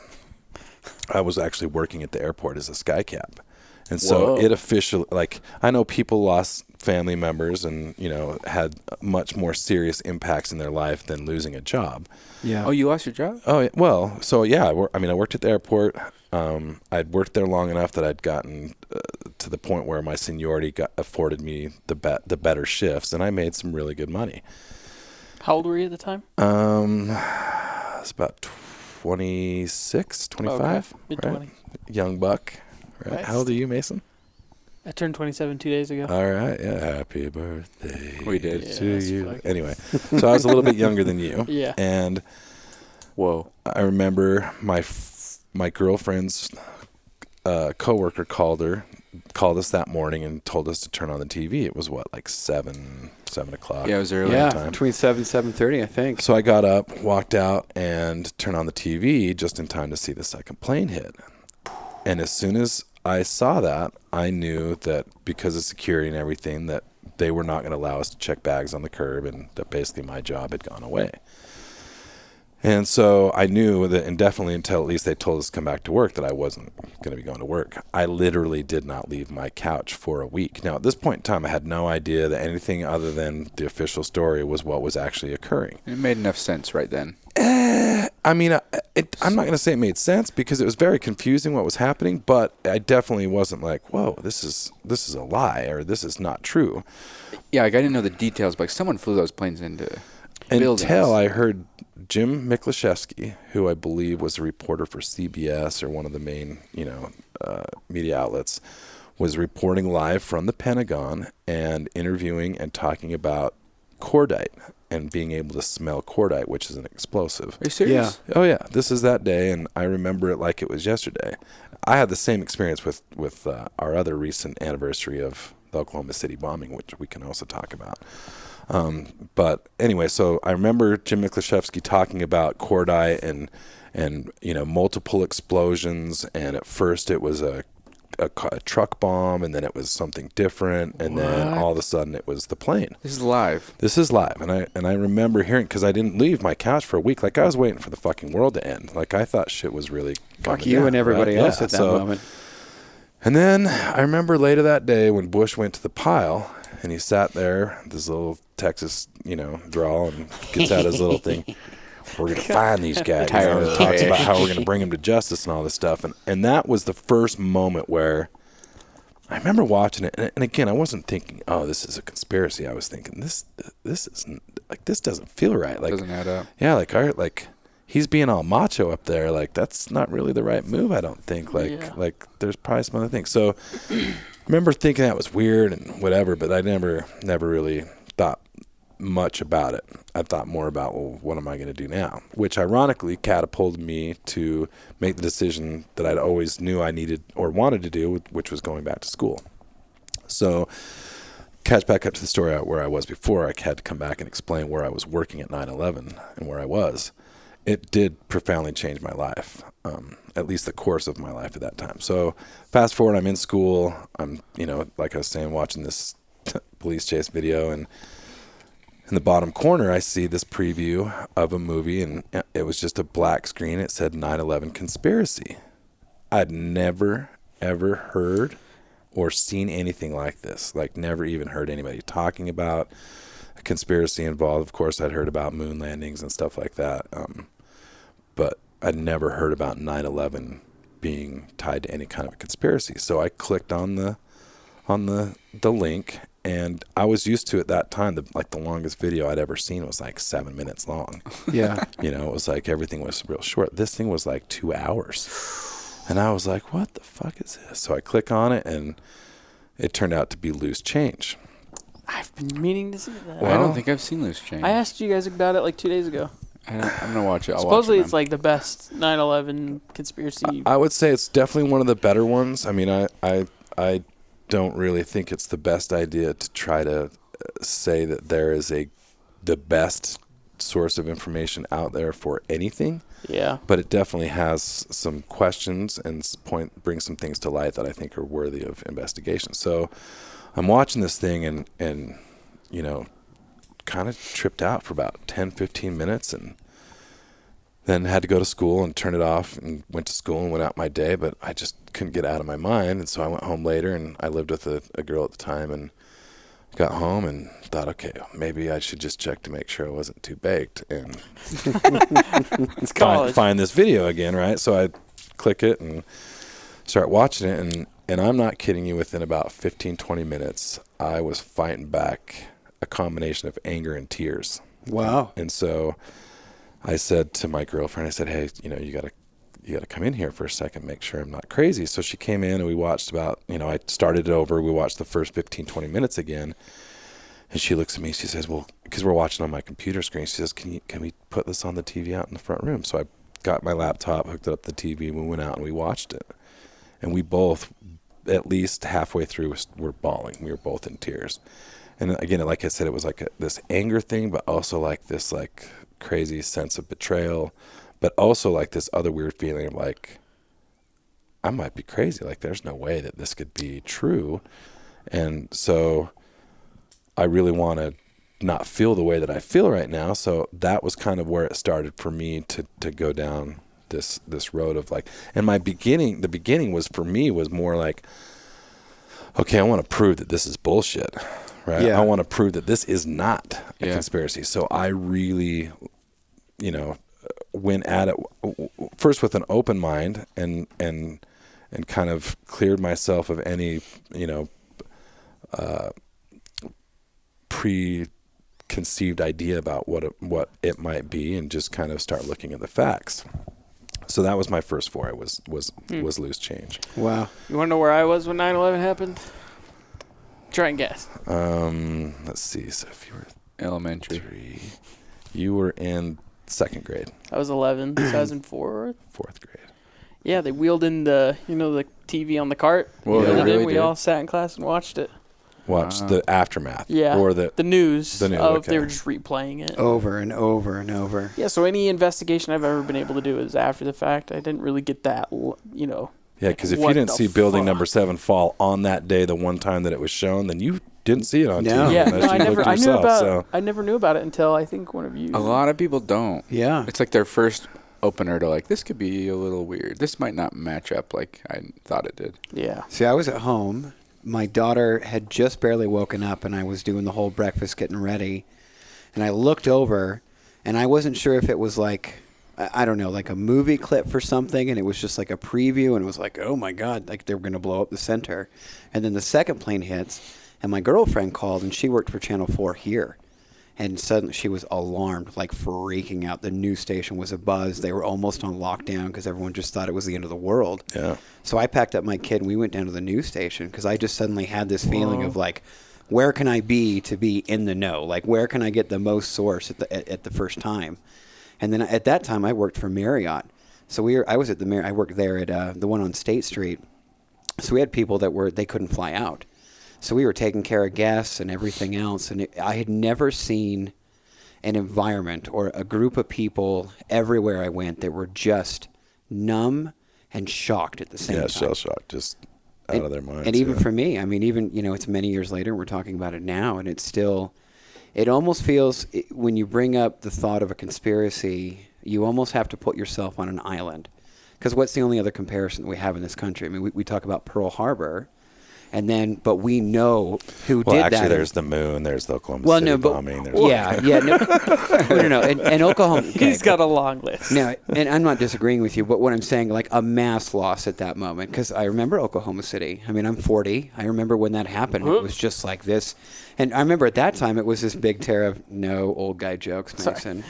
I was actually working at the airport as a skycap. And so it officially, I know people lost family members and, had much more serious impacts in their life than losing a job. Yeah. Oh, you lost your job? Oh, well, so yeah, I worked at the airport. I'd worked there long enough that I'd gotten to the point where my seniority afforded me the better shifts, and I made some really good money. How old were you at the time? It's about 26, 25. Okay. Mid-20s. Right? Young buck. Right. Nice. How old are you, Mason? I turned 27 2 days ago. All right. Yeah. Happy birthday. We did. To you. Anyway, so I was a little bit younger than you. Yeah. And I remember my girlfriend's coworker called us that morning and told us to turn on the TV. It was like 7 o'clock. Yeah, it was early. Yeah, time. between 7:30, I think. So I got up, walked out, and turned on the TV just in time to see the second plane hit. And as soon as I saw that, I knew that because of security and everything, that they were not going to allow us to check bags on the curb, and that basically my job had gone away. And so I knew that indefinitely until at least they told us to come back to work that I wasn't going to be going to work. I literally did not leave my couch for a week. Now, at this point in time, I had no idea that anything other than the official story was what was actually occurring. It made enough sense right then. I'm not going to say it made sense because it was very confusing what was happening, but I definitely wasn't like, whoa, this is a lie or this is not true. Yeah, I didn't know the details, but someone flew those planes into buildings. Until I heard Jim Miklashevsky, who I believe was a reporter for CBS or one of the main, media outlets, was reporting live from the Pentagon and interviewing and talking about cordite and being able to smell cordite, which is an explosive. Are you serious? Yeah. Oh, yeah. This is that day, and I remember it like it was yesterday. I had the same experience with our other recent anniversary of the Oklahoma City bombing, which we can also talk about. But anyway, so I remember Jim Miklashevsky talking about cordite and multiple explosions, and at first it was a truck bomb, and then it was something different, and then all of a sudden it was the plane. This is live. This is live, and I remember hearing, because I didn't leave my couch for a week. Like I was waiting for the fucking world to end. Like I thought shit was really Fuck you and everybody else at that moment. And then I remember later that day when Bush went to the pile, and he sat there, this little Texas, drawl, and gets out his little thing. We're going to find these guys. And talks about how we're going to bring them to justice and all this stuff. And that was the first moment where I remember watching it. And again, I wasn't thinking, oh, this is a conspiracy. I was thinking, this isn't, like, this doesn't feel right. Like, doesn't add up. Yeah, like he's being all macho up there. Like, that's not really the right move, I don't think. Like there's probably some other things. So I remember thinking that was weird and whatever, but I never really thought much about it. I thought more about, well, what am I going to do now? Which ironically catapulted me to make the decision that I'd always knew I needed or wanted to do, which was going back to school. So catch back up to the story where I was before. I had to come back and explain where I was working at 9/11 and where I was. It did profoundly change my life, at least the course of my life at that time. So fast forward, I'm in school. I'm, like I was saying, watching this police chase video, and in the bottom corner, I see this preview of a movie, and it was just a black screen. It said 9/11 conspiracy. I'd never, ever heard or seen anything like this. Like, never even heard anybody talking about a conspiracy involved. Of course, I'd heard about moon landings and stuff like that. But I'd never heard about 9/11 being tied to any kind of a conspiracy. So I clicked on the link, and I was used to at that time, the longest video I'd ever seen was like 7 minutes long. Yeah. It was like everything was real short. This thing was like 2 hours. And I was like, what the fuck is this? So I click on it, and it turned out to be Loose Change. I've been meaning to see that. Well, I don't think I've seen Loose Change. I asked you guys about it like 2 days ago. I'm going to watch it. Supposedly it's like the best 9/11 conspiracy. I would say it's definitely one of the better ones. I mean, I don't really think it's the best idea to try to say that there is the best source of information out there for anything. Yeah. But it definitely has some questions and brings some things to light that I think are worthy of investigation. So I'm watching this thing and kind of tripped out for about 10, 15 minutes, and then had to go to school and turn it off, and went to school and went out my day, but I just couldn't get it out of my mind. And so I went home later, and I lived with a girl at the time, and got home and thought, okay, maybe I should just check to make sure I wasn't too baked, and It's college. find this video again, right? So I click it and start watching it, and I'm not kidding you, within about 15, 20 minutes, I was fighting back a combination of anger and tears. Wow. And so I said to my girlfriend, I said, hey, you gotta come in here for a second, make sure I'm not crazy. So she came in, and we watched about, I started it over. We watched the first 15, 20 minutes again. And she looks at me, she says, well, because we're watching on my computer screen, she says, can we put this on the TV out in the front room? So I got my laptop, hooked it up to the TV, and we went out and we watched it. And we both, at least halfway through, were bawling. We were both in tears. And again, like I said, it was like this anger thing, but also like this like crazy sense of betrayal, but also like this other weird feeling of like, I might be crazy. Like, there's no way that this could be true. And so I really want to not feel the way that I feel right now. So that was kind of where it started for me to go down this road of like, and the beginning was, for me, was more like, okay, I want to prove that this is bullshit, right? Yeah. I want to prove that this is not a conspiracy. So I really, went at it first with an open mind and kind of cleared myself of any, preconceived idea about what it might be, and just kind of start looking at the facts. So that was my first foray, was Loose Change. Wow. You want to know where I was when 9/11 happened? Try and guess. Let's see. So if you were Elementary. 3, you were in 2nd grade, I was 11, so I was in 4th. 4th grade. Yeah, they wheeled in the the TV on the cart. Whoa, Wheeled they it really in. We did? all sat in class and watched it. Watch Wow. the aftermath. Yeah. Or the news. The news, of okay. They were just replaying it. Over and over and over. Yeah, so any investigation I've ever been able to do is after the fact. I didn't really get that, Yeah, because if you What didn't the see building fuck? number 7 fall on that day, the one time that it was shown, then you didn't see it on No. TV. Yeah, unless no, you looked yourself. I never knew about it until I think one of you. A lot of people don't. Yeah. It's like their first opener to like, this could be a little weird. This might not match up like I thought it did. Yeah. See, I was at home. My daughter had just barely woken up, and I was doing the whole breakfast, getting ready. And I looked over, and I wasn't sure if it was like, I don't know, like a movie clip for something, and it was just like a preview, and it was like, oh my God, like they were going to blow up the center. And then the second plane hits, and my girlfriend called, and she worked for Channel 4 here. And suddenly she was alarmed, like freaking out. The news station was abuzz. They were almost on lockdown because everyone just thought it was the end of the world. Yeah. So I packed up my kid and we went down to the news station because I just suddenly had this feeling of like, where can I be to be in the know? Like, where can I get the most source at the first time? And then at that time I worked for Marriott. So I was at the I worked there at the one on State Street. So we had people they couldn't fly out. So we were taking care of guests and everything else. And I had never seen an environment or a group of people everywhere I went that were just numb and shocked at the same time. Yeah, shell shock, just out of their minds. And even for me, I mean, even, it's many years later, we're talking about it now, and it's still, it almost feels when you bring up the thought of a conspiracy, you almost have to put yourself on an island. Because what's the only other comparison we have in this country? I mean, we talk about Pearl Harbor, but we know who did that. Well, actually, there's the moon, there's the Oklahoma City bombing. There's no, and Oklahoma. Okay. He's got a long list. Now, and I'm not disagreeing with you, but what I'm saying, like a mass loss at that moment, because I remember Oklahoma City. I mean, I'm 40. I remember when that happened. It was just like this. And I remember at that time, it was this big tear of no old guy jokes, Mason.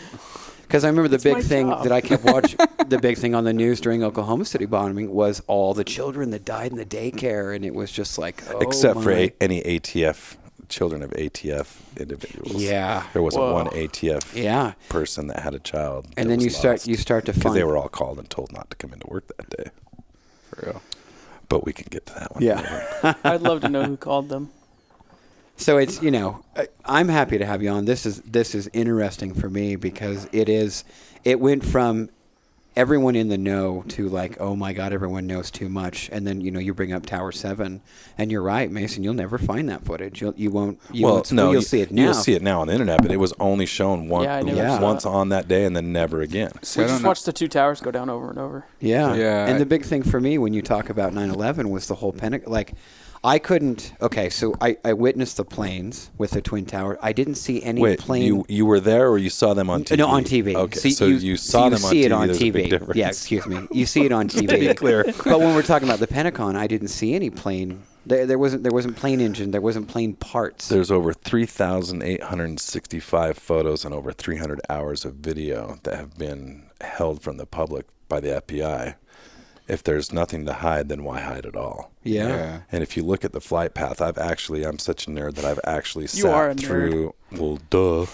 Because I remember the big thing that I kept watching, the big thing on the news during Oklahoma City bombing was all the children that died in the daycare. And it was just like, except for any ATF, children of ATF individuals. Yeah. There wasn't one ATF person that had a child. And then you start to find. Because they were all called and told not to come into work that day. For real. But we can get to that one later. I'd love to know who called them. So it's, I'm happy to have you on. This is interesting for me because it went from everyone in the know to like, oh my God, everyone knows too much. And then, you bring up Tower 7 and you're right, Mason, you'll never find that footage. You'll see it now. You'll see it now on the internet, but it was only shown once on that day and then never again. So we just watched the two towers go down over and over. Yeah. And the big thing for me when you talk about 9/11 was the whole Pentagon, like, I couldn't. Okay, so I witnessed the planes with the Twin Tower. I didn't see any plane. You were there, or you saw them on TV? No, on TV. Okay, so you saw them on TV. You see it on There's TV. a big difference. Yeah, excuse me. You see it on TV. To be clear. But when we're talking about the Pentagon, I didn't see any plane. There wasn't plane engine. There wasn't plane parts. There's over 3,865 photos and over 300 hours of video that have been held from the public by the FBI. If there's nothing to hide, then why hide at all? Yeah. And if you look at the flight path, I'm such a nerd that I've actually sat through. Well, duh.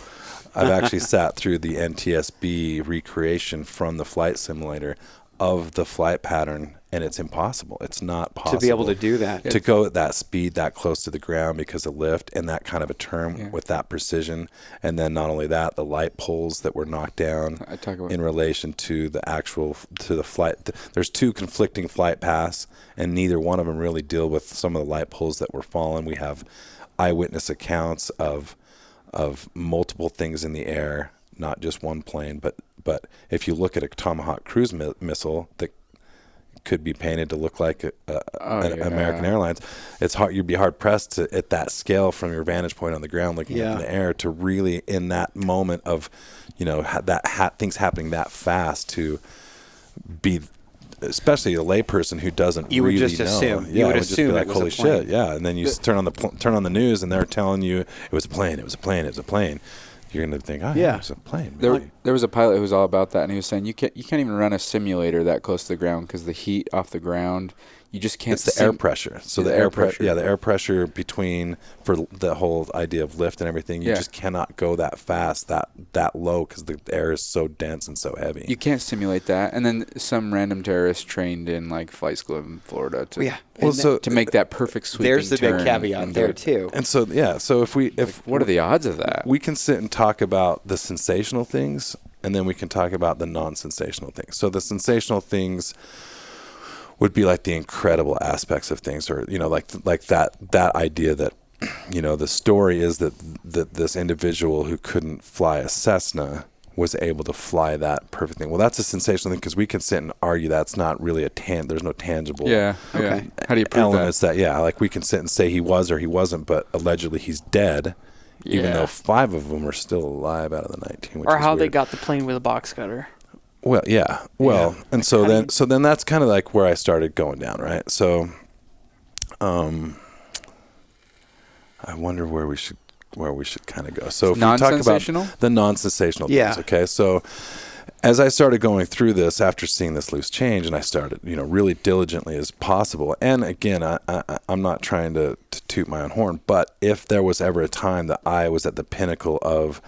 I've actually sat through the NTSB recreation from the flight simulator of the flight pattern, and it's impossible. It's not possible to be able to do that. To go at that speed, that close to the ground because of lift and that kind of a turn with that precision. And then not only that, the light poles that were knocked down in relation to the flight. There's two conflicting flight paths, and neither one of them really deal with some of the light poles that were fallen. We have eyewitness accounts of multiple things in the air, not just one plane, but if you look at a Tomahawk cruise missile that could be painted to look like American Airlines, it's hard. You'd be hard pressed to, at that scale from your vantage point on the ground, looking up in the air, to really, in that moment of, things happening that fast, to be, especially a layperson who doesn't you really would just know. Assume. Yeah, you would just be assume like, it was holy a plane. shit, yeah. And then you turn on the news, and they're telling you it was a plane, it was a plane, it was a plane. You're going to think, it was a plane. There was a pilot who was all about that, and he was saying you can't even run a simulator that close to the ground because the heat off the ground, you just can't. It's the air pressure. So the air pressure. Yeah, the air pressure for the whole idea of lift and everything. You just cannot go that fast, that low, because the air is so dense and so heavy. You can't simulate that. And then some random terrorist trained in like flight school in Florida to make that perfect sweeping turn. There's the big caveat there too. And so so if what are the odds of that? We can sit and talk about the sensational things, and then we can talk about the non-sensational things. So the sensational things would be like the incredible aspects of things, or like that idea that the story is that this individual who couldn't fly a Cessna was able to fly that perfect thing. Well, that's a sensational thing because we can sit and argue that's not really there's no tangible How do you prove elements that like we can sit and say he was or he wasn't, but allegedly he's dead. Even though 5 of them are still alive out of the 19, or how they got the plane with a box cutter. Well, yeah. Well, and so then that's kind of like where I started going down, right? So, I wonder where we should kind of go. So if we talk about the non-sensational things, okay? So as I started going through this after seeing this loose change, and I started, really diligently as possible. And again, I'm not trying to toot my own horn, but if there was ever a time that I was at the pinnacle of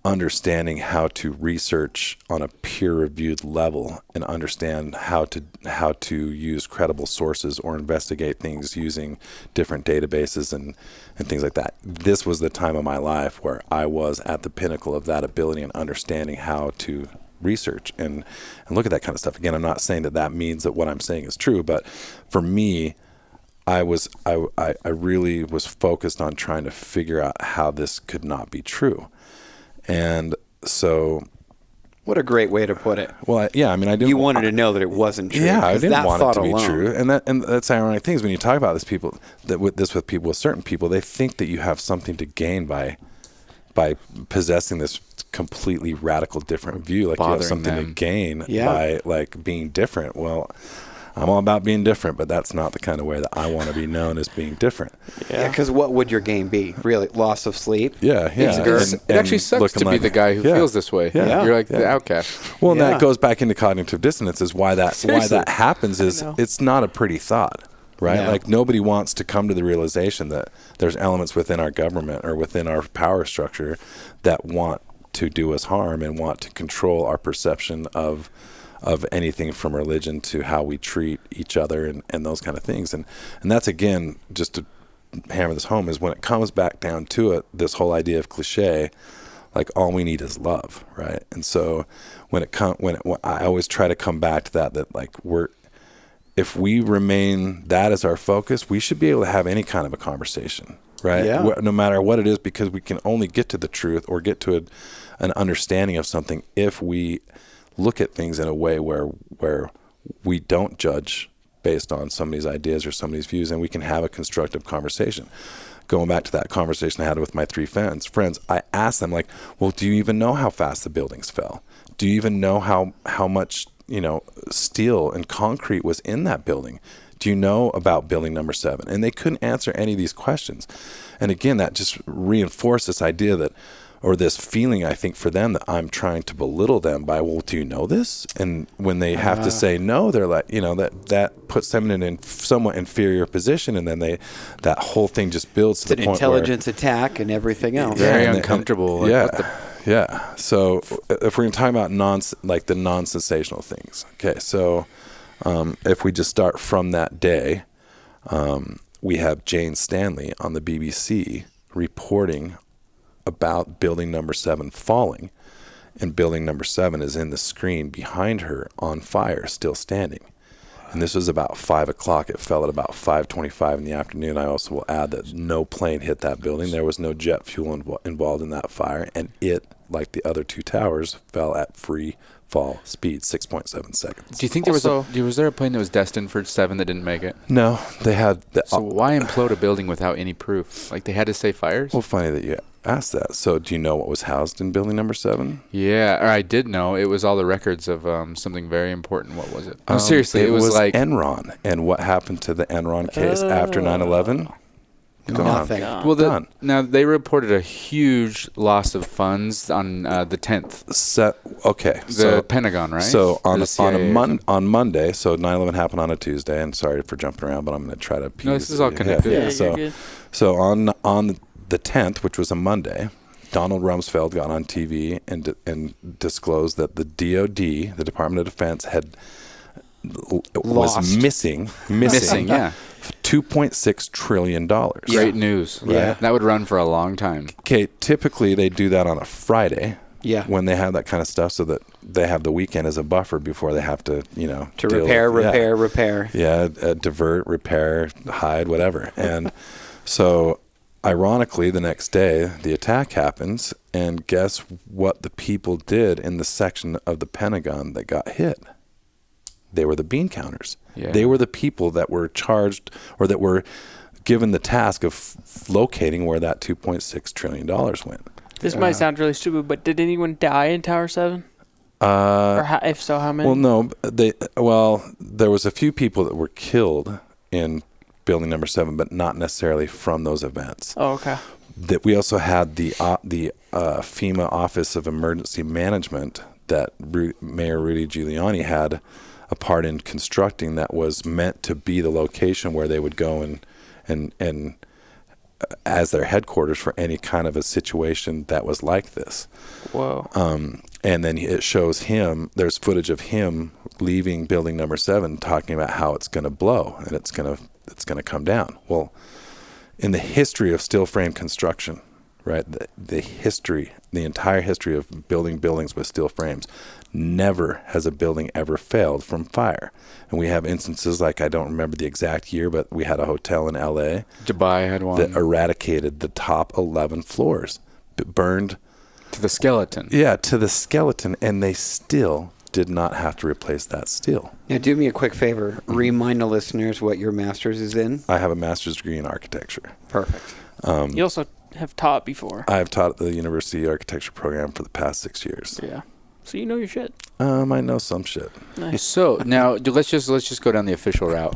understanding how to research on a peer-reviewed level and understand how to use credible sources or investigate things using different databases and things like that, this was the time of my life where I was at the pinnacle of that ability and understanding how to research and look at that kind of stuff. Again, I'm not saying that means that what I'm saying is true, but for me, I really was focused on trying to figure out how this could not be true. And so, What a great way to put it. well, I didn't. You wanted to know that it wasn't true. Yeah, I 'cause didn't that want it thought to be alone- true, and that's ironic things when you talk about with people, with certain people, they think that you have something to gain by possessing this completely radical different view, like you have Bothering something to them. gain Yeah. by like being different. Well, I'm all about being different, but that's not the kind of way that I want to be known as being different. Yeah, because what would your game be? Really, loss of sleep? Yeah. Insecure. It actually sucks to be the guy who feels this way. Yeah. You're like the outcast. Well, and Yeah. that goes back into cognitive dissonance. Is why that Seriously. happens. Is know. it's not a pretty thought, right? No. Like nobody wants to come to the realization that there's elements within our government or within our power structure that want to do us harm and want to control our perception of anything from religion to how we treat each other and those kind of things. And that's, again, just to hammer this home, is when it comes back down to it, this whole idea of cliche, like all we need is love, right? And so when I always try to come back to that like if we remain that as our focus, we should be able to have any kind of a conversation, right? Yeah. No matter what it is, because we can only get to the truth or get to an understanding of something if we look at things in a way where we don't judge based on somebody's ideas or somebody's views, and we can have a constructive conversation. Going back to that conversation I had with my 3 friends, I asked them, like, well, do you even know how fast the buildings fell? Do you even know how much, steel and concrete was in that building? Do you know about building number 7? And they couldn't answer any of these questions. And again, that just reinforced this idea that, or this feeling, I think, for them that I'm trying to belittle them by, well, do you know this? And when they have to say no, they're like, that puts them in a somewhat inferior position, and then that whole thing just builds to It's the an point intelligence attack and everything else. Very and- uncomfortable. Like, yeah, what the- yeah. So if we're going to talk about the non-sensational things, okay. So if we just start from that day, we have Jane Stanley on the BBC reporting about building number 7 falling, and building number 7 is in the screen behind her on fire, still standing. And this was about 5 o'clock. It fell at about 5:25 in the afternoon. I also will add that no plane hit that building. There was no jet fuel involved in that fire, and it, like the other 2 towers, fell at free fall speed, 6.7 seconds. Do you think was there a plane that was destined for 7 that didn't make it? No, they had. So why implode a building without any proof? Like, they had to say fires? Well, funny that you asked that. So do you know what was housed in building number 7? Yeah, or I did know. It was all the records of something very important. What was it? Seriously, it was like Enron. And what happened to the Enron case after 9/11? Gone. Nothing. Done. Now they reported a huge loss of funds on the 10th. Okay, The Pentagon, right? So Or the CIA or something. on Monday, so 9/11 happened on a Tuesday. And sorry for jumping around, but I'm going to try to. No, this is all connected. Yeah, So you're good. so on the 10th, which was a Monday, Donald Rumsfeld got on TV and disclosed that the DoD, the Department of Defense, was Lost. missing, yeah. $2.6 trillion. Great news. Yeah. That would run for a long time. Okay, typically they do that on a Friday. Yeah. When they have that kind of stuff, so that they have the weekend as a buffer before they have to, To deal repair, with- repair. Yeah, divert, repair, hide, whatever. And so, ironically, the next day, the attack happens, and guess what the people did in the section of the Pentagon that got hit? They were the bean counters. Yeah. They were the people that were charged, or that were given the task of locating where that $2.6 trillion went. This might sound really stupid, but did anyone die in Tower 7? Or if so, how many? Well, no, there was a few people that were killed in building number 7, but not necessarily from those events. Oh, okay. That we also had the FEMA Office of Emergency Management that Mayor Rudy Giuliani had a part in constructing, that was meant to be the location where they would go and as their headquarters for any kind of a situation that was like this. Whoa. And then it shows him, there's footage of him leaving building number 7, talking about how it's going to blow and it's going to come down. Well, in the history of steel frame construction, right, the history the entire history of building buildings with steel frames, never has a building ever failed from fire. And we have instances like, I don't remember the exact year, but we had a hotel in L.A. Dubai had one. that eradicated the top 11 floors, burned To the skeleton. Yeah, to the skeleton, and they still did not have to replace that steel. Now, do me a quick favor. Remind the listeners what your master's is in. I have a master's degree in architecture. Perfect. You also have taught before. I have taught at the university architecture program for the past 6 years. Yeah. So you know your shit. I know some shit. Nice. So now let's just go down the official route.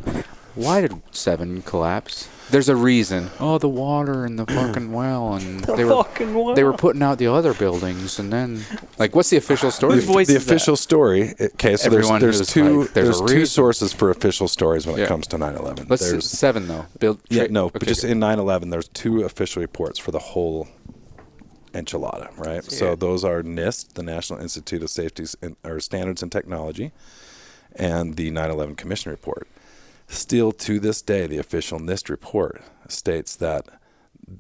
Why did 7 collapse? There's a reason. Oh, the water and the fucking well, and they were putting out the other buildings, and then like, what's the official story? The official story. Okay, so Everyone there's who's two like, there's a two reason. sources for official stories when Yeah. it comes to 9/11. Let's There's 7 though. but Okay, just in 9/11, there's 2 official reports for the whole enchilada, right? So those are NIST, the National Institute of or Standards and Technology, and the 9/11 Commission report. Still to this day, the official NIST report states that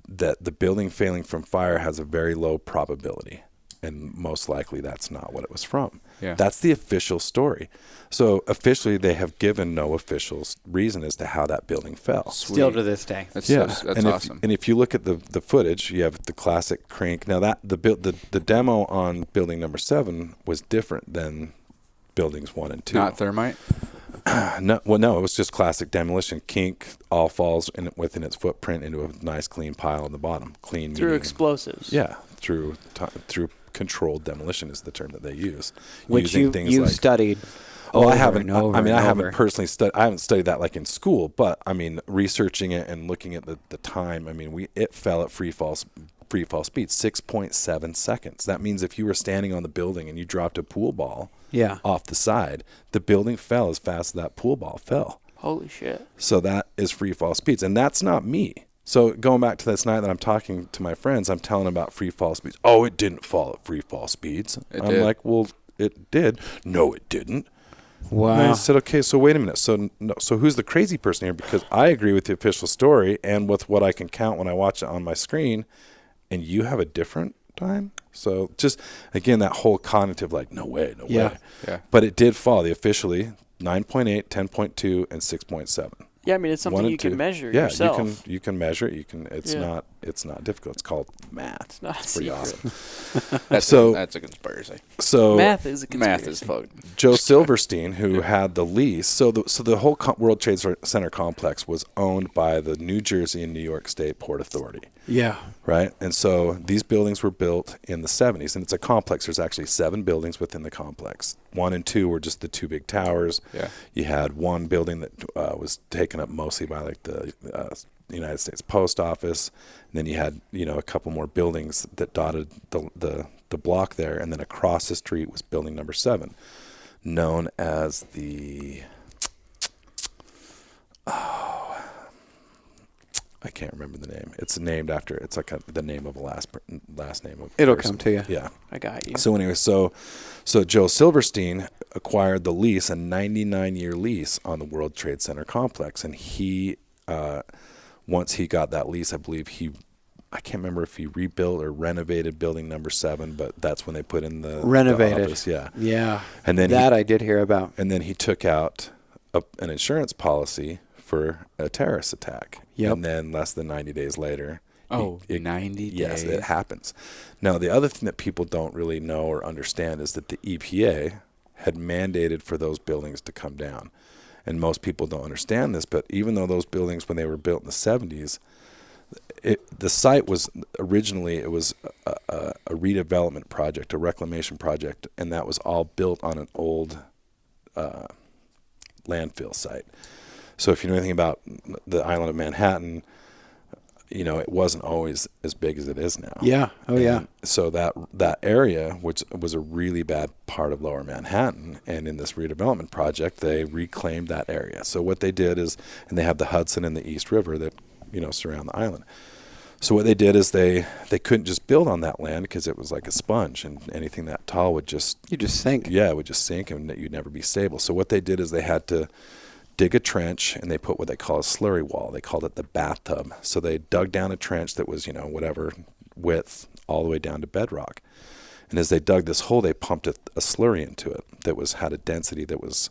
the building failing from fire has a very low probability, and most likely that's not what it was from. Yeah. That's the official story. So officially, they have given no official reason as to how that building fell. Still to this day. That's That's awesome. If you look at the footage, you have the classic crink. Now that the demo on building number 7 was different than buildings 1 and 2. Not thermite. No, it was just classic demolition. Kink all falls within its footprint into a nice clean pile on the bottom. Clean Through meaning- explosives. Yeah, through controlled demolition is the term that they use. Which Using things you've like, studied. Oh, over I haven't. and over I mean, and I haven't over. personally studied. I haven't studied that like in school, but I mean, researching it and looking at the time. I mean, it fell at free fall speed, 6.7 seconds. That means if you were standing on the building and you dropped a pool ball Yeah. off the side, the building fell as fast as that pool ball fell. Holy shit. So that is free fall speeds, and that's not me. So going back to this night that I'm talking to my friends, I'm telling them about free fall speeds. Oh, it didn't fall at free fall speeds. I'm did. like, well, it did. No, it didn't. And Wow. I said, okay, so wait a minute. So who's the crazy person here? Because I agree with the official story and with what I can count when I watch it on my screen, and you have a different time. So just, again, that whole cognitive, like, no way. Yeah. Yeah. But it did fall. The officially 9.8, 10.2, and 6.7. Yeah, I mean, it's something 1 and you can 2. measure Yeah, yourself. you can measure it. It's Yeah. not difficult. It's called math. It's not a It's pretty secret. awesome. That's So- a conspiracy. So Math is a conspiracy. Math is fucked. Joe Silverstein, who had the lease, so the whole World Trade Center complex was owned by the New Jersey and New York State Port Authority, Yeah. right? And so these buildings were built in the 70s, and it's a complex. There's actually 7 buildings within the complex. 1 and 2 were just the 2 big towers. Yeah. You had one building that was taken up mostly by like the United States Post Office, and then you had a couple more buildings that dotted the block there, and then across the street was building number 7, known as the I can't remember the name. It's named after. It's like the name of a last name of. It'll person. come to you. Yeah. I got you. So anyway, so Joe Silverstein acquired the lease, a 99-year lease on the World Trade Center complex, and he, once he got that lease, I believe I can't remember if he rebuilt or renovated building number 7, but that's when they put in the Renovated. the office, yeah. Yeah. And then I did hear about. and then he took out an insurance policy for a terrorist attack. Yep. And then less than 90 days later. Oh, it- 90 Yes, days. it happens. Now, the other thing that people don't really know or understand is that the EPA had mandated for those buildings to come down. And most people don't understand this, but even though those buildings, when they were built in the 70s, the site was originally, it was a redevelopment project, a reclamation project, and that was all built on an old landfill site. So if you know anything about the island of Manhattan, it wasn't always as big as it is now. Yeah. Oh, yeah. And so that area, which was a really bad part of Lower Manhattan, and in this redevelopment project, they reclaimed that area. So what they did is, and they have the Hudson and the East River that surround the island. So what they did is they couldn't just build on that land because it was like a sponge, and anything that tall would just You just think. it would just sink, and you'd never be stable. So what they did is they had to dig a trench, and they put what they call a slurry wall. They called it the bathtub. So they dug down a trench that was, width all the way down to bedrock. And as they dug this hole, they pumped a slurry into it that had a density that was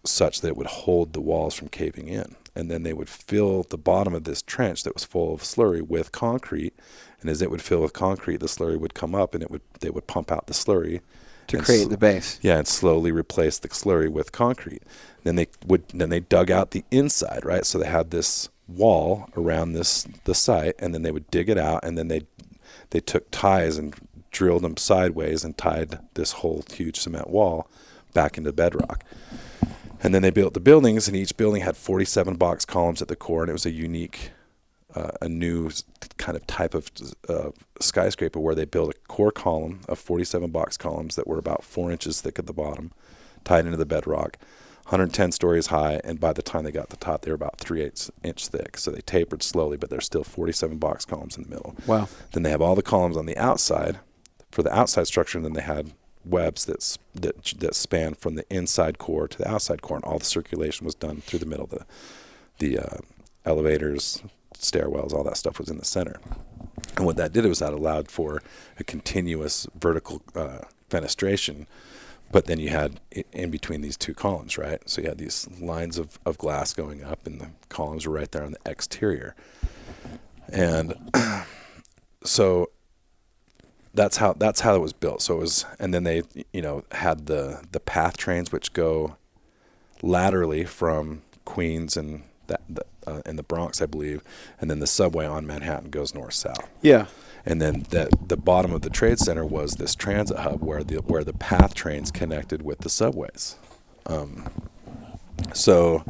such that it would hold the walls from caving in. And then they would fill the bottom of this trench that was full of slurry with concrete. And as it would fill with concrete, the slurry would come up, and they would pump out the slurry to create the base. Yeah, and slowly replace the slurry with concrete. Then they dug out the inside, right? So they had this wall around the site, and then they would dig it out, and then they took ties and drilled them sideways and tied this whole huge cement wall back into bedrock. And then they built the buildings, and each building had 47 box columns at the core, and it was a unique, a new kind of type of skyscraper where they built a core column of 47 box columns that were about 4 inches thick at the bottom, tied into the bedrock, 110 stories high, and by the time they got to the top, they were about 3/8 inch thick. So they tapered slowly, but there's still 47 box columns in the middle. Wow. Then they have all the columns on the outside for the outside structure, and then they had webs that span from the inside core to the outside core, and all the circulation was done through the middle. The elevators, stairwells, all that stuff was in the center. And what that did was that allowed for a continuous vertical fenestration, but then you had in between these two columns, right? So you had these lines of glass going up, and the columns were right there on the exterior. And so that's how it was built. So it was, and then they, had the path trains which go laterally from Queens and in the Bronx, I believe, and then the subway on Manhattan goes north-south. Yeah. And then the bottom of the trade center was this transit hub where the path trains connected with the subways. So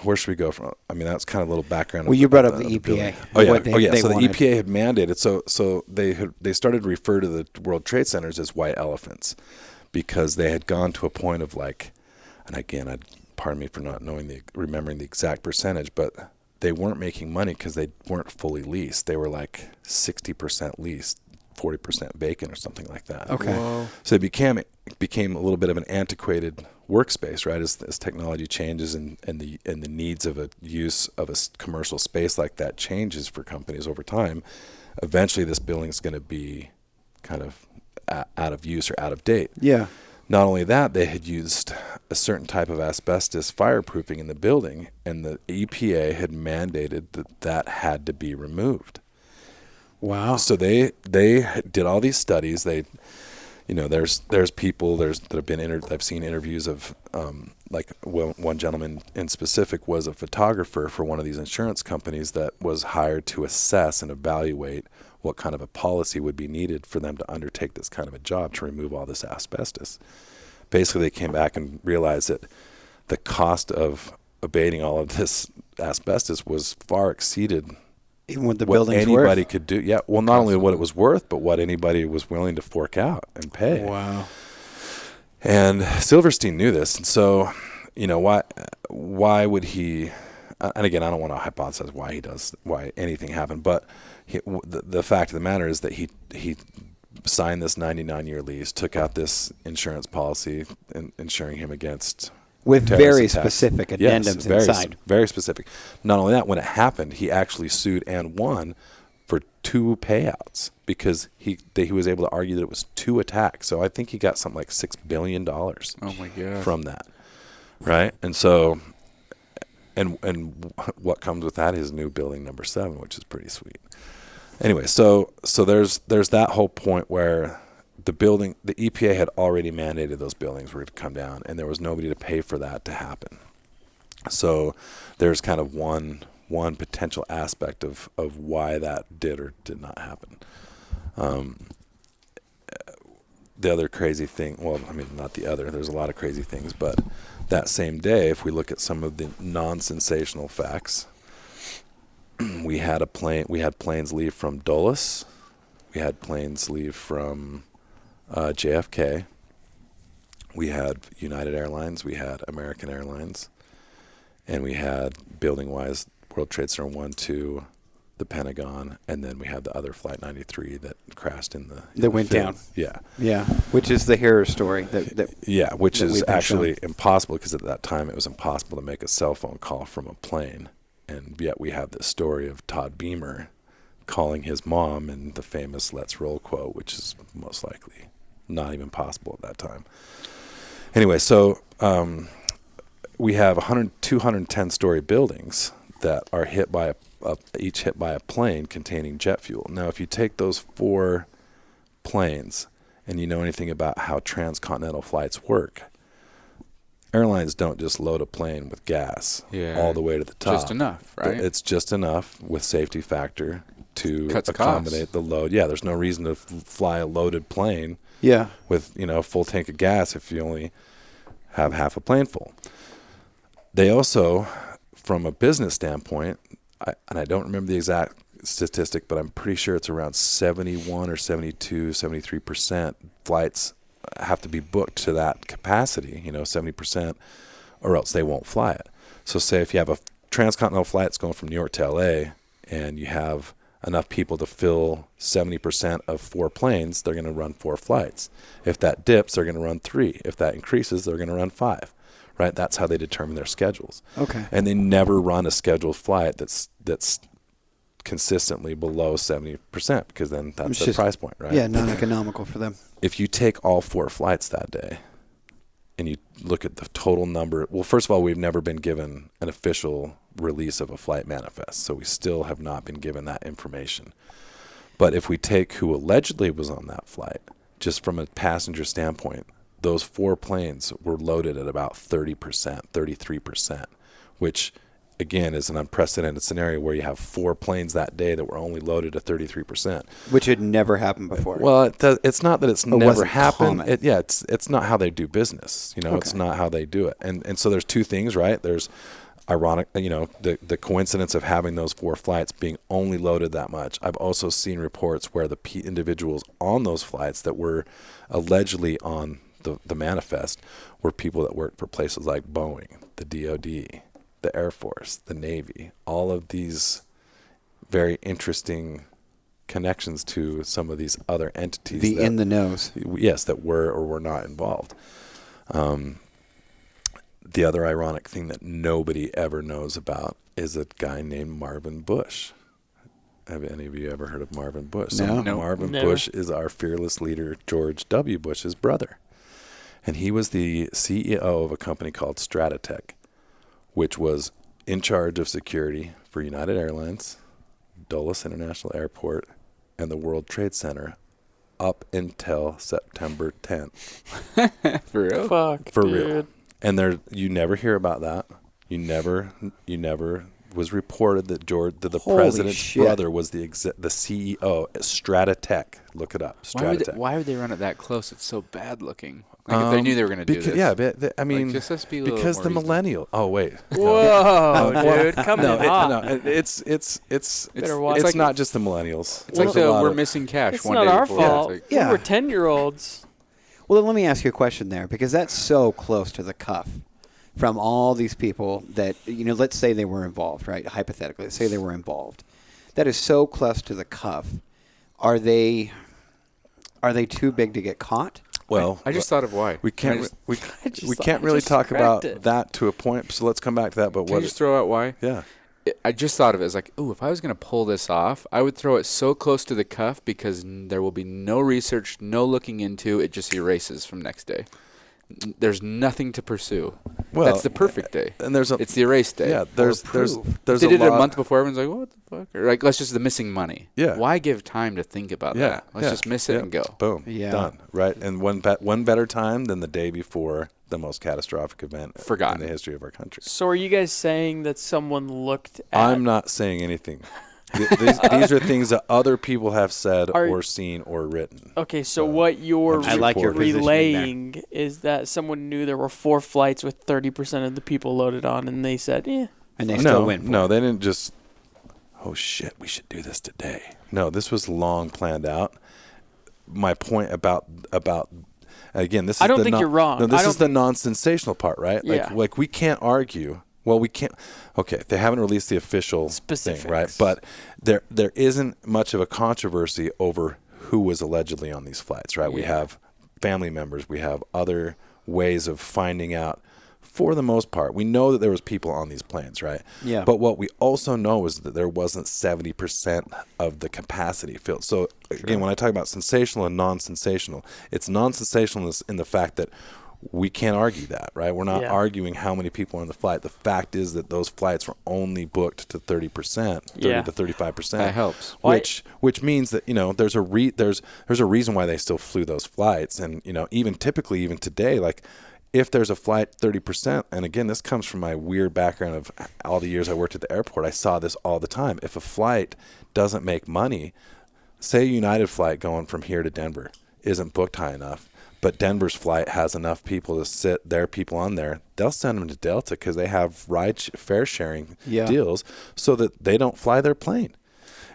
where should we go from? I mean, that's kind of a little background. Well, you brought up the EPA. Oh yeah. So the EPA had mandated. So they started to refer to the World Trade Centers as white elephants because they had gone to a point of like, and again, pardon me for not remembering the exact percentage, but they weren't making money because they weren't fully leased. They were like 60% leased, 40% vacant, or something like that. Okay. Whoa. So it became a little bit of an antiquated workspace, right? As technology changes and the needs of a use of a commercial space like that changes for companies over time, eventually this building is going to be kind of out of use or out of date. Yeah. Not only that, they had used a certain type of asbestos fireproofing in the building, and the EPA had mandated that had to be removed. Wow. So they did all these studies. They, there's people that have been I've seen interviews of one gentleman in specific was a photographer for one of these insurance companies that was hired to assess and evaluate what kind of a policy would be needed for them to undertake this kind of a job to remove all this asbestos. Basically, they came back and realized that the cost of abating all of this asbestos was far exceeded even what the what building's anybody worth. could do. Yeah, well, not only what it was worth, but what anybody was willing to fork out and pay. Wow. And Silverstein knew this, and so, why would he? And again, I don't want to hypothesize why anything happened, but the fact of the matter is that he signed this 99-year lease, took out this insurance policy, insuring him against with terrorist very attacks. Yes, addendums inside. Very specific. Not only that, when it happened, he actually sued and won for 2 payouts because he was able to argue that it was 2 attacks. So I think he got something like $6 billion Oh my God. from that, right? And so, and what comes with that is new building number 7, which is pretty sweet. Anyway, so there's that whole point where the EPA had already mandated those buildings were to come down, and there was nobody to pay for that to happen. So there's kind of one potential aspect of why that did or did not happen. The other crazy thing, well, I mean, not the other, there's a lot of crazy things, but that same day, if we look at some of the non-sensational facts, we had planes leave from Dulles, we had planes leave from JFK, we had United Airlines, we had American Airlines, and we had building-wise World Trade Center 1, 2, the Pentagon, and then we had the other Flight 93 that crashed in the That went field. down. Yeah. Yeah, which is the horror story. Which that is we've been actually shown. impossible because at that time it was impossible to make a cell phone call from a plane And yet we have this story of Todd Beamer calling his mom and the famous "Let's roll" quote, which is most likely not even possible at that time. Anyway, so we have 210-story buildings that are each hit by a plane containing jet fuel. Now, if you take those 4 planes and you know anything about how transcontinental flights work, airlines don't just load a plane with gas all the way to the top. Just enough, right? It's just enough with safety factor to Cuts accommodate costs. the load. Yeah, there's no reason to fly a loaded plane Yeah. with, a full tank of gas if you only have half a plane full. They also, from a business standpoint, and I don't remember the exact statistic, but I'm pretty sure it's around 71 or 72, 73% flights have to be booked to that capacity, 70%, or else they won't fly it. So say if you have a transcontinental flight that's going from New York to LA and you have enough people to fill 70% of 4 planes, they're going to run 4 flights. If that dips, they're going to run 3. If that increases, they're going to run 5. Right? That's how they determine their schedules. Okay. And they never run a scheduled flight that's consistently below 70% because then that's It's the just- price point, right? Yeah, non-economical for them. If you take all 4 flights that day and you look at the total number, well, first of all, we've never been given an official release of a flight manifest, so we still have not been given that information. But if we take who allegedly was on that flight, just from a passenger standpoint, those 4 planes were loaded at about 30%, 33%, which again is an unprecedented scenario where you have 4 planes that day that were only loaded at 33%. Which had never happened before. Well, it's not that it's never wasn't happened. common. It's not how they do business. It's not how they do it. And so there's 2 things, right? There's ironic, the coincidence of having those 4 flights being only loaded that much. I've also seen reports where the individuals on those flights that were allegedly on the manifest were people that worked for places like Boeing, the DoD, the Air Force, the Navy, all of these very interesting connections to some of these other entities. the in the nose. Yes, that were or were not involved. The other ironic thing that nobody ever knows about is a guy named Marvin Bush. Have any of you ever heard of Marvin Bush? No. No. Marvin Never. Bush is our fearless leader, George W. Bush's brother. And he was the CEO of a company called Stratotech, which was in charge of security for United Airlines, Dulles International Airport, and the World Trade Center up until September 10th. For real? Fuck, For dude. real. And you never hear about that. You never was reported that the Holy president's shit. brother was the CEO at Stratotech. Look it up. Stratotech. Why would they run it that close? It's so bad looking. Like if they knew they were going to do this. Yeah, but I mean, just let's be a little because more the reasonable. millennial. Oh wait. Whoa, dude, coming in hot. Better watch. It's like- not just the millennials. It's like There's a lot we're of- missing cash It's one not day our before. fault. It's like, Yeah. We were 10-year-olds. Well, then let me ask you a question there, because that's so close to the cuff from all these people that, let's say they were involved, right? Hypothetically, let's say they were involved. That is so close to the cuff. Are they too big to get caught? Well, I just thought of why. we can't Can we can't really talk about that to a point. So let's come back to that. But I what? just throw out why? Yeah. I just thought of it as like, ooh, if I was going to pull this off, I would throw it so close to the cuff because there will be no research, no looking into. It just erases from next day. There's nothing to pursue. Well, that's the perfect day. And there's a It's the erase day. yeah. There's proof. there's They did a it lot, a month before. Everyone's like, what the fuck? Or like, let's just the missing money. Yeah. Why give time to think about Yeah. that? Let's yeah, just miss it yeah. and go. Boom. Yeah. Done. Right. And one better time than the day before the most catastrophic event Forgotten. in the history of our country. So are you guys saying that someone looked at... I'm not saying anything. These are things that other people have said or seen or written. Okay, so what you're I like your positioning relaying is that someone knew there were 4 flights with 30% of the people loaded on, and they said, "Yeah." And they still No, went for no, it. they didn't just. Oh shit, we should do this today. No, this was long planned out. My point about again, this is I don't the think you're wrong. No, I this don't is the non-sensational part, right? Yeah. Like we can't argue. Well, we can't. Okay, they haven't released the official Specifics. thing, right? But there isn't much of a controversy over who was allegedly on these flights, right? We Yeah. have family members. We have other ways of finding out for the most part. We know that there was people on these planes, right? Yeah. But what we also know is that there wasn't 70% of the capacity filled. So again, when I talk about sensational and non-sensational, it's non-sensational in the fact that we can't argue that, right? We're not arguing how many people are on the flight. The fact is that those flights were only booked to 30%, 30 to 35%. That helps. Which means that, there's a reason why they still flew those flights. And, even typically, even today, like if there's a flight 30%, and again, this comes from my weird background of all the years I worked at the airport, I saw this all the time. If a flight doesn't make money, say a United flight going from here to Denver isn't booked high enough, but Denver's flight has enough people to sit their people on there, they'll send them to Delta because they have fare sharing deals so that they don't fly their plane.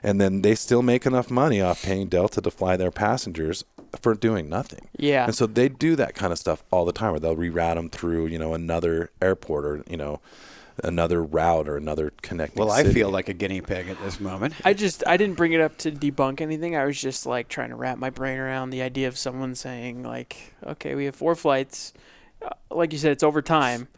And then they still make enough money off paying Delta to fly their passengers for doing nothing. Yeah. And so they do that kind of stuff all the time, where they'll reroute them through, another airport or, another route or another connecting city. I feel like a guinea pig at this moment. I didn't bring it up to debunk anything. I was just like trying to wrap my brain around the idea of someone saying like, okay, we have 4 flights. Like you said, it's over time,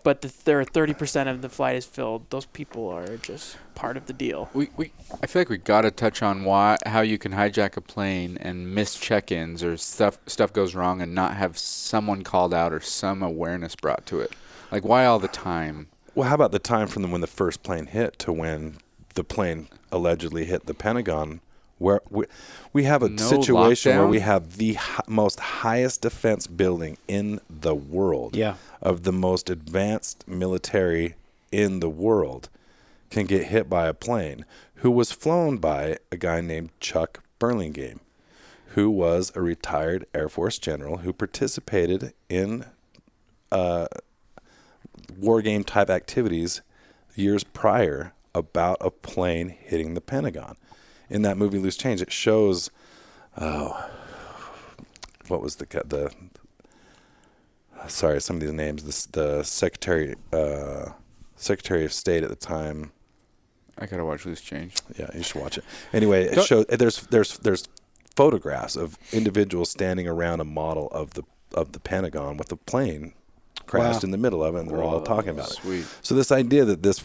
but there are 30% of the flight is filled. Those people are just part of the deal. I feel like we got to touch on how you can hijack a plane and miss check-ins or stuff goes wrong and not have someone called out or some awareness brought to it. Like, why all the time? Well, how about the time from when the first plane hit to when the plane allegedly hit the Pentagon, where we have a situation where we have the most highest defense building in the world, of the most advanced military in the world, can get hit by a plane who was flown by a guy named Chuck Burlingame, who was a retired Air Force general who participated in war game type activities years prior about a plane hitting the Pentagon. In that movie Loose Change, it shows what was sorry, some of these names, the Secretary of State at the time. I gotta watch Loose Change. Yeah, you should watch it. Anyway, it shows there's photographs of individuals standing around a model of the Pentagon with a plane crashed in the middle of it, and they're all talking about it. So this idea that this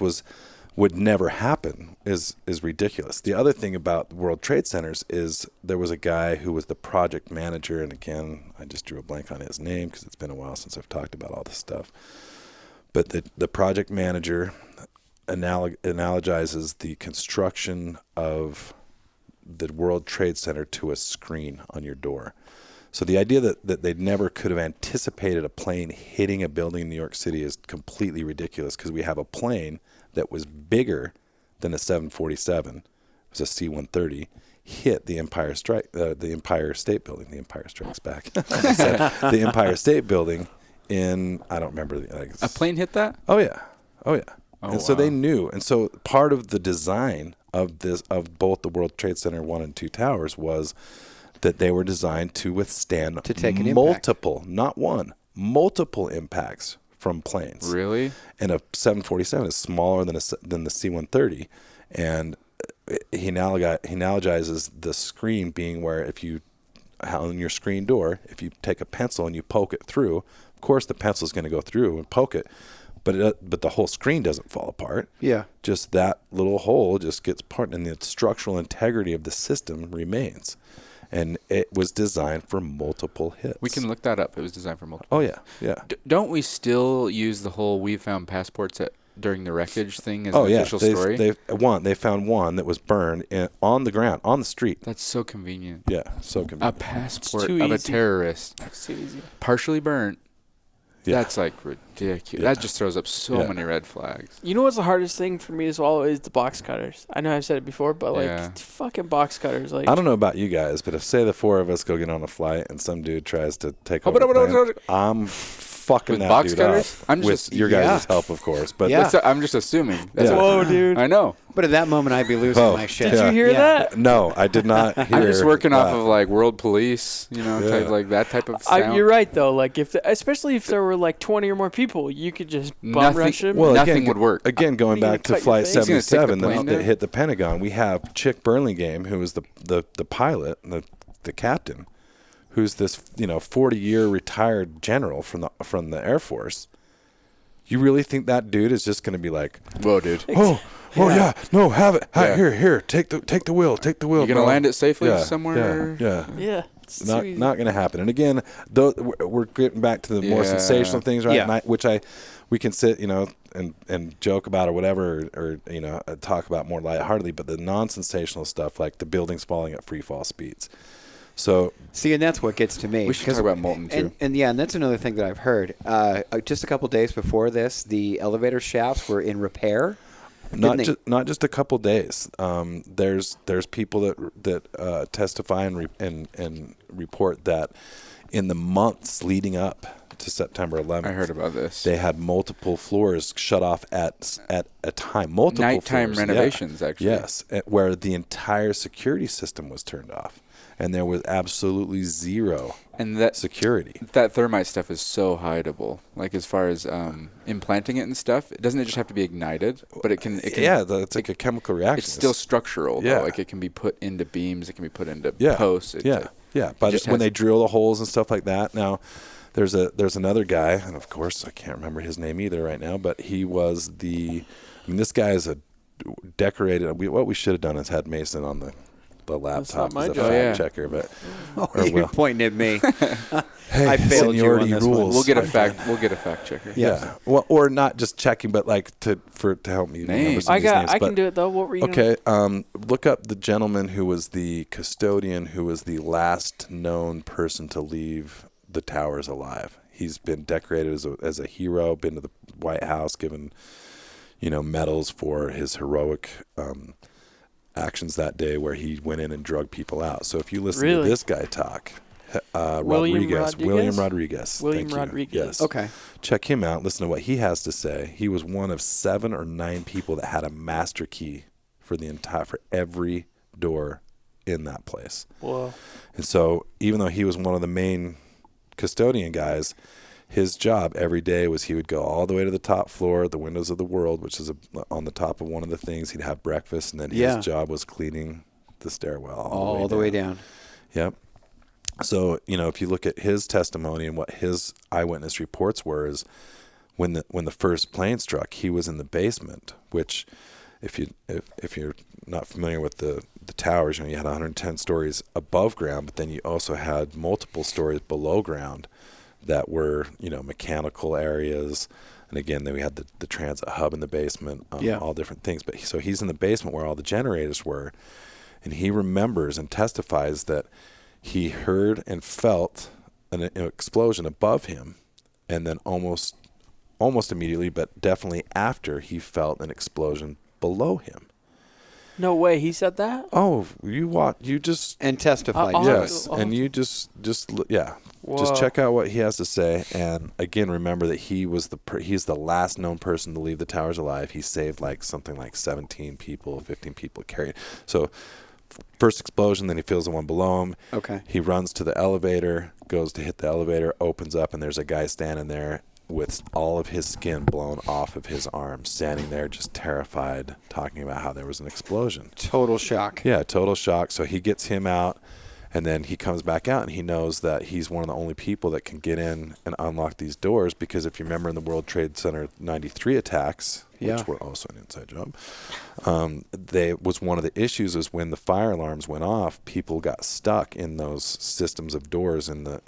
would never happen is ridiculous. The other thing about World Trade Centers is there was a guy who was the project manager, and again, I just drew a blank on his name because it's been a while since I've talked about all this stuff. But the project manager analogizes the construction of the World Trade Center to a screen on your door. So the idea that they never could have anticipated a plane hitting a building in New York City is completely ridiculous, because we have a plane that was bigger than a 747, it was a C-130, hit the Empire State Building. The Empire Strikes Back. The Empire State Building in, I don't remember. A plane hit that? Oh, yeah. Oh, So they knew. And so part of the design of both the World Trade Center 1 and 2 towers was that they were designed to withstand multiple, not one, multiple impacts from planes. Really? And a 747 is smaller than the C-130, and he analogizes the screen being where on your screen door, if you take a pencil and you poke it through, of course the pencil is going to go through and poke it, but the whole screen doesn't fall apart. Yeah. Just that little hole just gets part, and the structural integrity of the system remains. And it was designed for multiple hits. We can look that up. It was designed for multiple. Oh, yeah. Don't we still use the whole "we found passports" during the wreckage thing as an official story? They found one that was burned on the ground, on the street. That's so convenient. Yeah, so convenient. A passport of a terrorist. That's too easy. Partially burnt. Yeah. That's like ridiculous. Yeah. That just throws up so many red flags. You know what's the hardest thing for me to swallow is the box cutters. I know I've said it before, but fucking box cutters. Like, I don't know about you guys, but if say the 4 of us go get on a flight and some dude tries to take over the plane, I'm fucking with that box dude cutters? up with your guys' help, of course. But I'm just assuming. That's Whoa, dude. I know. But at that moment, I'd be losing my shit. Did you hear that? No, I did not hear. I'm just working off of like World Police, type, like that type of sound. You're right though. Like especially if there were like 20 or more people, you could just bum rush them. Well, nothing would work. Again, going back to Flight 77 that hit the Pentagon, we have Chick Burlingame, who was the pilot, the captain, who's this 40-year retired general from the Air Force, You really think that dude is just going to be like, Whoa, dude. oh yeah, no, have it. Here, take the wheel, take the wheel. You're gonna land it safely somewhere. Yeah. Yeah. Not going to happen. And again, we're getting back to the more sensational things, right? Yeah. We can sit, and joke about or whatever, or talk about more lightheartedly. But the non-sensational stuff, like the buildings falling at free fall speeds. So see, and that's what gets to me. We should talk about molten too. And that's another thing that I've heard. Just a couple days before this, the elevator shafts were in repair. Not just a couple days. There's people that testify and report that in the months leading up to September 11th, I heard about this. They had multiple floors shut off at a time. Multiple nighttime floors, renovations, actually. Yes, where the entire security system was turned off, and there was absolutely zero security. That thermite stuff is so hideable. Like as far as implanting it and stuff, doesn't it just have to be ignited? But it can it's like a chemical reaction. It's still structural, though. Like it can be put into beams, it can be put into posts. But when they drill the holes and stuff like that, now there's another guy, and of course I can't remember his name either right now, but he was this guy is a decorated. What we should have done is had Mason on the laptop as a fact checker, but you're pointing at me. Hey, I failed you on this rules. one. We'll get a fact checker. Yeah. Well, or not just checking, but like to help me remember some of these names. I can do it though. What were you? Okay. Look up the gentleman who was the custodian, who was the last known person to leave the towers alive. He's been decorated as a hero. Been to the White House, given medals for his heroic actions that day, where he went in and drug people out. So if you listen to this guy talk, William Rodriguez. Yes. Okay. Check him out. Listen to what he has to say. He was one of 7 or 9 people that had a master key for every door in that place. Whoa. And so even though he was one of the main custodian guys, his job every day was he would go all the way to the top floor, the windows of the world, which is on the top of one of the things. He'd have breakfast, and then his job was cleaning the stairwell all the way down. Yep. So, if you look at his testimony and what his eyewitness reports were, is when the first plane struck, he was in the basement, which if you're not familiar with the towers, you had 110 stories above ground, but then you also had multiple stories below ground that were, mechanical areas. And again, then we had the transit hub in the basement, all different things. But so he's in the basement where all the generators were, and he remembers and testifies that he heard and felt an explosion above him, and then almost immediately, but definitely after, he felt an explosion below him. No way, he said that? Oh, you just and testified. Yes, and you just Whoa. Just check out what he has to say, and again, remember that he's the last known person to leave the towers alive. He saved something like 17 people, 15 people carried. So first explosion, then he feels the one below him. Okay. He runs to the elevator, goes to hit the elevator, opens up, and there's a guy standing there with all of his skin blown off of his arms, standing there just terrified, talking about how there was an explosion. Total shock. Yeah, total shock. So he gets him out, and then he comes back out, and he knows that he's one of the only people that can get in and unlock these doors, because if you remember in the World Trade Center 93 attacks, which were also an inside job, was one of the issues is when the fire alarms went off, people got stuck in those systems of doors in the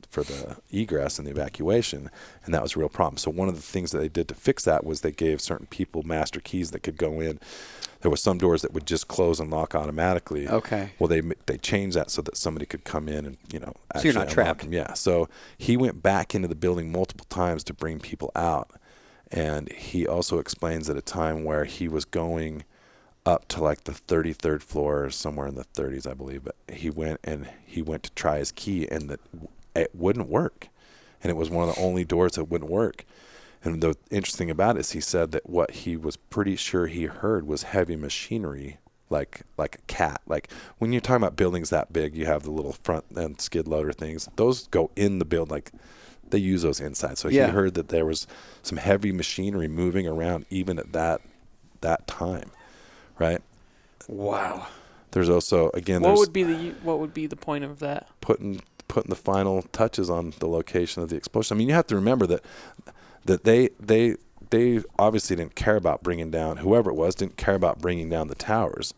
for the egress and the evacuation, and that was a real problem. So one of the things that they did to fix that was they gave certain people master keys that could go in. There were some doors that would just close and lock automatically. Okay. Well, they changed that so that somebody could come in and actually so you're not trapped. Them. Yeah. So he went back into the building multiple times to bring people out, and he also explains at a time where he was going up to the 33rd floor, or somewhere in the 30s, I believe. But he went to try his key, and it wouldn't work, and it was one of the only doors that wouldn't work. And the interesting about it is he said that what he was pretty sure he heard was heavy machinery, like a cat. Like when you're talking about buildings that big, you have the little front end skid loader things. Those go in the building, they use those inside. So he heard that there was some heavy machinery moving around even at that time, right? Wow. There's also, again, what would be the point of that? Putting the final touches on the location of the explosion. I mean, you have to remember that that they obviously didn't care about bringing down, whoever it was didn't care about bringing down the towers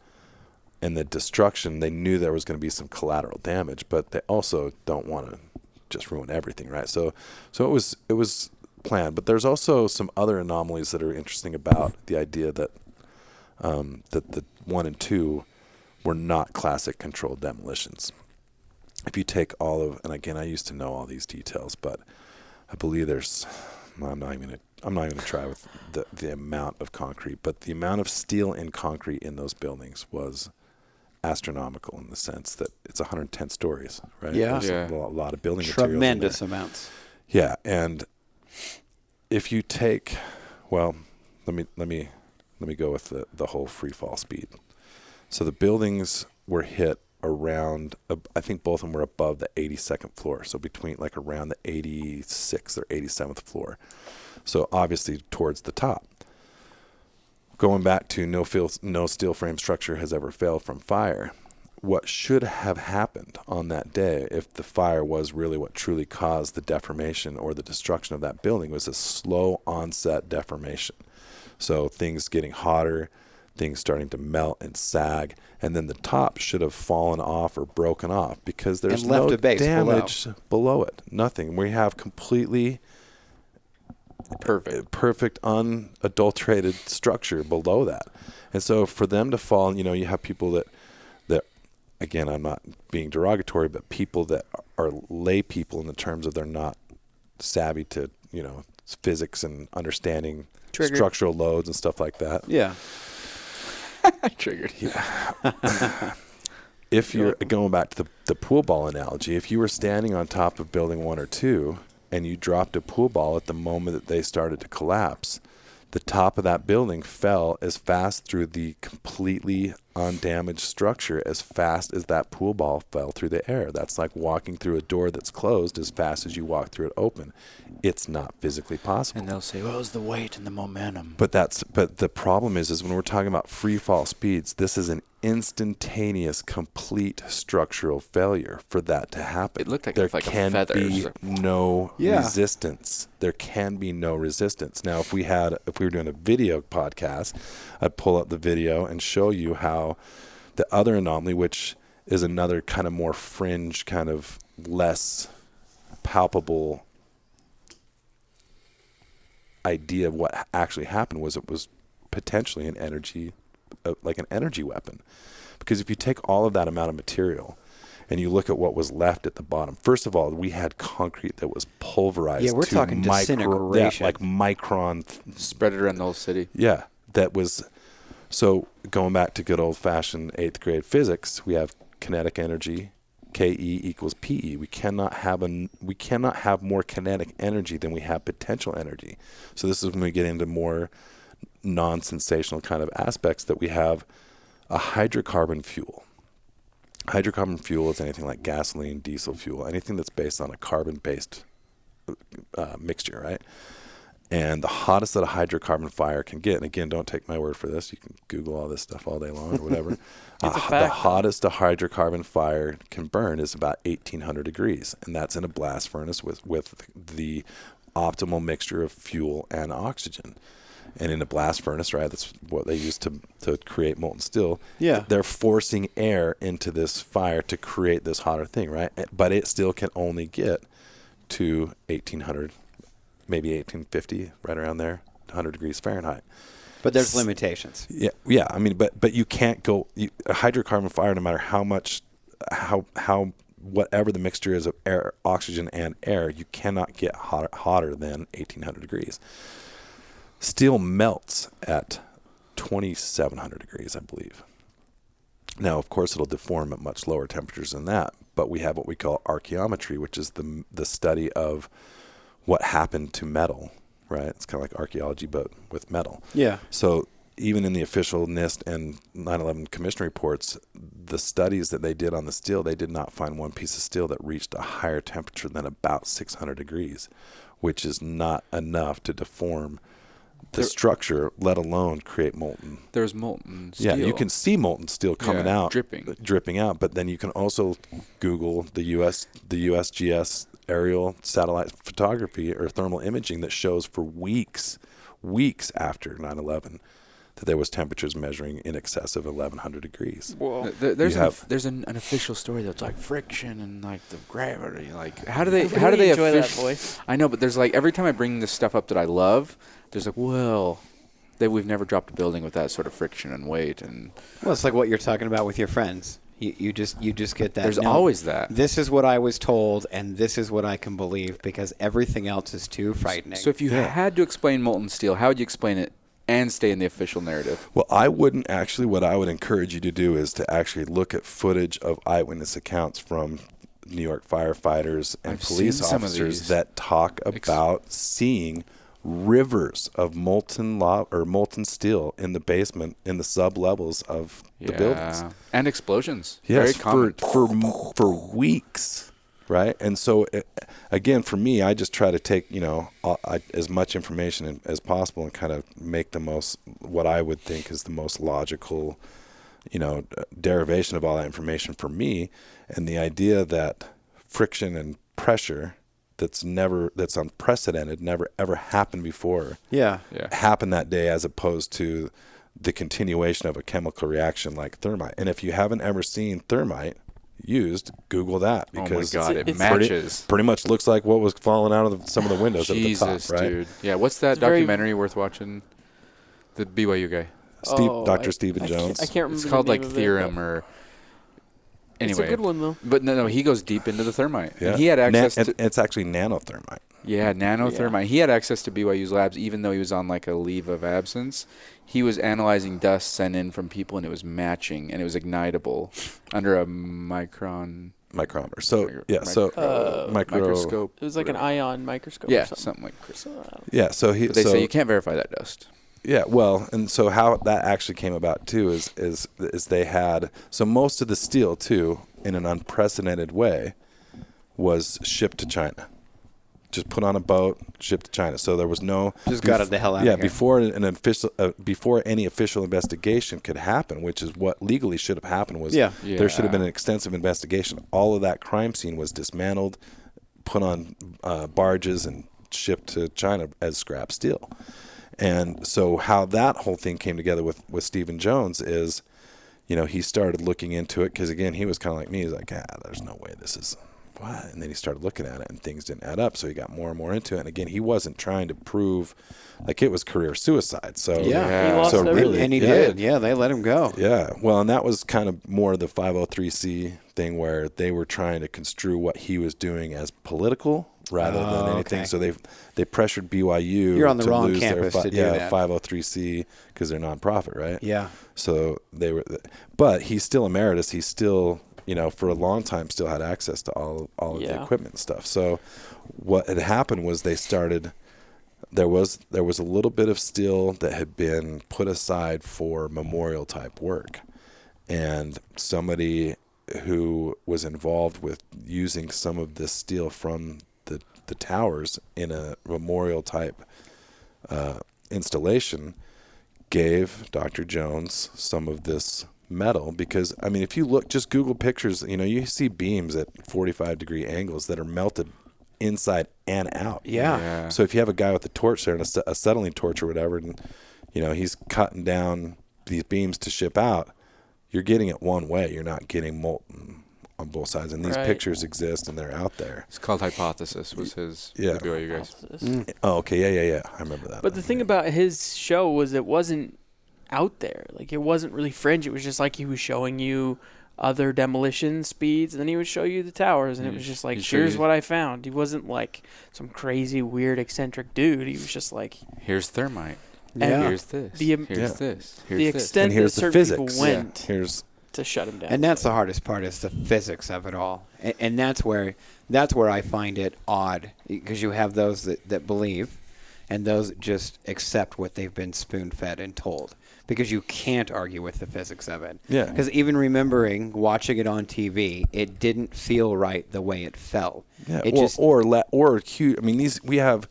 and the destruction. They knew there was going to be some collateral damage, but they also don't want to just ruin everything, right? So it was planned. But there's also some other anomalies that are interesting about the idea that that the 1 and 2 were not classic controlled demolitions. If you take all of, and again, I used to know all these details, but I believe there's, I'm not even going to try with the amount of concrete, but the amount of steel and concrete in those buildings was astronomical in the sense that it's 110 stories, right? Yeah. There's a lot of building materials. Tremendous amounts. Yeah, and if you take, well, let me go with the whole free fall speed. So the buildings were hit around, I think both of them were above the 82nd floor, so between like around the 86th or 87th floor. So obviously towards the top. Going back to no steel frame structure has ever failed from fire. What should have happened on that day, if the fire was really what truly caused the deformation or the destruction of that building, was a slow onset deformation. So things getting hotter, things starting to melt and sag, and then the top should have fallen off or broken off because there's and left no a base damage below it. Nothing. We have completely perfect, unadulterated structure below that. And so for them to fall, you have people that again, I'm not being derogatory, but people that are lay people in the terms of they're not savvy to, physics and understanding structural loads and stuff like that. Yeah. Triggered. Yeah. If you're going back to the pool ball analogy, if you were standing on top of building 1 or 2 and you dropped a pool ball at the moment that they started to collapse, the top of that building fell as fast through the completely undamaged structure as fast as that pool ball fell through the air. That's like walking through a door that's closed as fast as you walk through it open. It's not physically possible. And they'll say, well, it was the weight and the momentum. But the problem is when we're talking about free fall speeds, this is an instantaneous, complete structural failure for that to happen. It looked like there it was like can a feather. be no resistance. There can be no resistance. Now, if we were doing a video podcast, I'd pull up the video and show you how the other anomaly, which is another kind of more fringe, kind of less palpable idea of what actually happened, was it was potentially an energy weapon. Because if you take all of that amount of material and you look at what was left at the bottom, first of all, we had concrete that was pulverized. Yeah, we're talking disintegration. Like micron. Spread it around the whole city. Yeah, that was. So going back to good old-fashioned 8th grade physics, we have kinetic energy, Ke equals Pe. We cannot have more kinetic energy than we have potential energy. So this is when we get into more non-sensational kind of aspects, that we have a hydrocarbon fuel. Hydrocarbon fuel is anything like gasoline, diesel fuel, anything that's based on a carbon-based mixture, right? And the hottest that a hydrocarbon fire can get, and again, don't take my word for this, you can Google all this stuff all day long or whatever. The hottest a hydrocarbon fire can burn is about 1,800 degrees, and that's in a blast furnace with the optimal mixture of fuel and oxygen. And in a blast furnace, right, that's what they use to create molten steel. Yeah. They're forcing air into this fire to create this hotter thing, right? But it still can only get to 1,800, maybe 1,850, right around there, 100 degrees Fahrenheit. But there's limitations. Yeah. I mean, but you can't go a hydrocarbon fire, no matter how much, how whatever the mixture is of air, oxygen, and air, you cannot get hotter than 1,800 degrees. Steel melts at 2,700 degrees, I believe. Now, of course, it'll deform at much lower temperatures than that, but we have what we call archaeometry, which is the study of what happened to metal, right? It's kind of like archaeology, but with metal. Yeah. So even in the official NIST and 9/11 commission reports, the studies that they did on the steel, they did not find one piece of steel that reached a higher temperature than about 600 degrees, which is not enough to deform the structure, let alone create molten. There's molten steel. Yeah, you can see molten steel coming out, dripping out. But then you can also Google the USGS aerial satellite photography or thermal imaging that shows for weeks after 9/11 that there was temperatures measuring in excess of 1,100 degrees. Whoa. There's an official story that's like friction and like the gravity. Like how do they really enjoy that voice. I know, but there's like every time I bring this stuff up that I love, there's like, well, we've never dropped a building with that sort of friction and weight, and Well, it's like what you're talking about with your friends. You just get that. there's no, always that. This is what I was told, and this is what I can believe because everything else is too frightening. So if you had to explain molten steel, how would you explain it and stay in the official narrative? Well, I wouldn't actually. What I would encourage you to do is to actually look at footage of eyewitness accounts from New York firefighters and I've police seen some of officers these. that talk about seeing rivers of molten steel in the basement, in the sub levels of the buildings. And explosions. Yes, Very common. for weeks, right? And so, again, for me, I just try to take as much information as possible and kind of make the most, what I would think is the most logical, derivation of all that information for me. And the idea that friction and pressure that's unprecedented, never ever happened before. yeah. Happened that day, as opposed to the continuation of a chemical reaction like thermite. And if you haven't ever seen thermite used, Google that, because oh my God, it it's matches. pretty much looks like what was falling out of some of the windows Jesus, at the top, right? dude. Yeah, what's that It's very- documentary worth watching? The BYU guy. Dr. Stephen Jones. I can't remember. It's the called name like of Theorem it, or. but Anyway, it's a good one though. But no, he goes deep into the thermite. Yeah. And he had access to. It's actually nanothermite. Yeah, nanothermite. He had access to BYU's labs, even though he was on like a leave of absence. He was analyzing dust sent in from people, and it was matching, and it was ignitable under a micrometer. So Microscope. It was like an ion microscope. Yeah, or something. something like Chris. Yeah, so But they say you can't verify that dust. Yeah, well, and so how that actually came about too is they had, so most of the steel too, in an unprecedented way, was shipped to China. Just put on a boat, shipped to China. So there was no Just got it the hell out of here. before any official investigation could happen, which is what legally should have happened, was Yeah. there should have been an extensive investigation. All of that crime scene was dismantled, put on barges, and shipped to China as scrap steel. And so how that whole thing came together with Stephen Jones is, he started looking into it because, again, he was kind of like me. He's like, there's no way this is what? And then he started looking at it and things didn't add up. So he got more and more into it. And again, he wasn't trying to prove like it was career suicide. So Yeah. He lost so everything. really, And he yeah. did. Yeah, they let him go. Yeah. Well, and that was kind of more the 503c thing where they were trying to construe what he was doing as political rather than anything. okay. So they pressured BYU. You're on the to wrong lose campus their to do that. 503c because they're nonprofit, right? Yeah. So they were, but he's still emeritus. He's still, for a long time, still had access to all of the equipment and stuff. So what had happened was they started. There was a little bit of steel that had been put aside for memorial type work, and somebody who was involved with using some of this steel from the towers in a memorial type installation gave Dr. Jones some of this metal, because if you look, just Google pictures, you see beams at 45-degree angles that are melted inside and out. Yeah. So if you have a guy with a torch there and a acetylene torch or whatever, and he's cutting down these beams to ship out, you're getting it one way. You're not getting molten on both sides. And these Right. pictures exist and they're out there. It's called Hypothesis. Was his Yeah. BYU guys? Oh, okay. Yeah. I remember that. But the thing about his show was it wasn't out there. Like, it wasn't really fringe. It was just like he was showing you other demolition speeds, and then he would show you the towers, and it was just like, he'd show here's you- what I found. He wasn't like some crazy, weird, eccentric dude. He was just like, Here's thermite. Yeah. Here's this. The- Here's this. Here's the this. extent And here's that the certain physics. people went Here's to shut him down. And that's the hardest part, is the physics of it all. And that's where I find it odd, because you have those that believe and those that just accept what they've been spoon-fed and told, because you can't argue with the physics of it. Yeah. Because even watching it on TV, it didn't feel right the way it fell. Yeah, It or huge. We have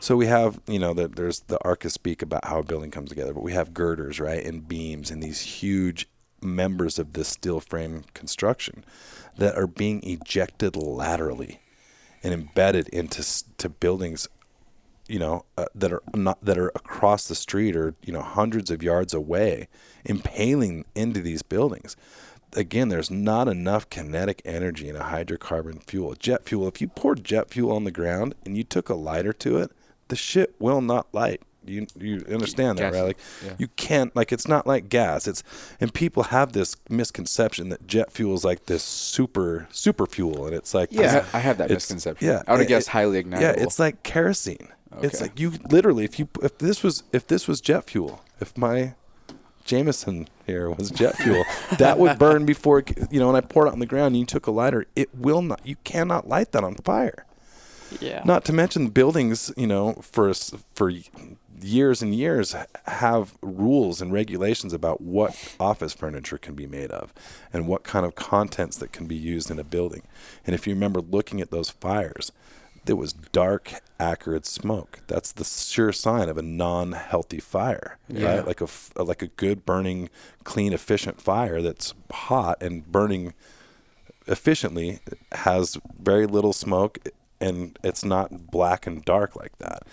there's the Arca speak about how a building comes together, but we have girders, right, and beams and these huge members of this steel frame construction that are being ejected laterally and embedded into to buildings, that are across the street or hundreds of yards away, impaling into these buildings. Again, there's not enough kinetic energy in a hydrocarbon fuel. Jet fuel, if you poured jet fuel on the ground and you took a lighter to it, the shit will not light. You understand that, right? Like, you can't, it's not like gas. And people have this misconception that jet fuel is like this super fuel, and it's like, I have that misconception. Yeah, I would have guessed highly ignitable. Yeah, it's like kerosene. Okay. It's like, you literally, if this was jet fuel, if my Jameson here was jet fuel, that would burn before when I poured it on the ground and you took a lighter, you cannot light that on fire. Yeah. Not to mention the buildings, for years and years have rules and regulations about what office furniture can be made of and what kind of contents that can be used in a building. And if you remember looking at those fires, there was dark, acrid smoke. That's the sure sign of a non-healthy fire, right? Like a good burning, clean, efficient fire that's hot and burning efficiently has very little smoke, and it's not black and dark like that.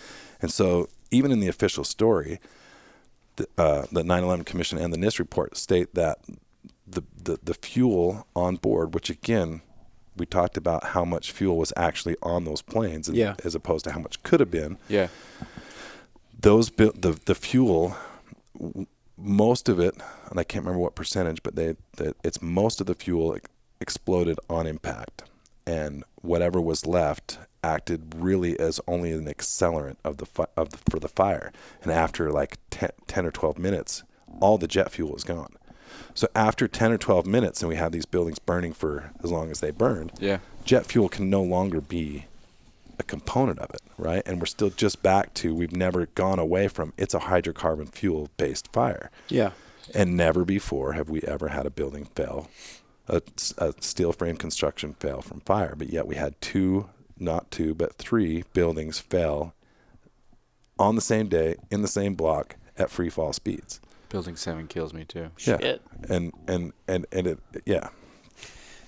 And so even in the official story, the 9/11 Commission and the NIST report state that the fuel on board, which again, we talked about how much fuel was actually on those planes, as opposed to how much could have been. Yeah. The fuel, most of it, and I can't remember what percentage, but it's most of the fuel exploded on impact, and whatever was left acted really as only an accelerant for the fire. And after 10 or 12 minutes, all the jet fuel is gone. So after 10 or 12 minutes, and we have these buildings burning for as long as they burned, jet fuel can no longer be a component of it, right? And we're still just back to, we've never gone away from, it's a hydrocarbon fuel-based fire. Yeah. And never before have we ever had a building fail, a steel frame construction fail from fire. But yet we had three buildings fail on the same day, in the same block, at free fall speeds. Building 7 kills me too. Yeah. Shit. And it, yeah.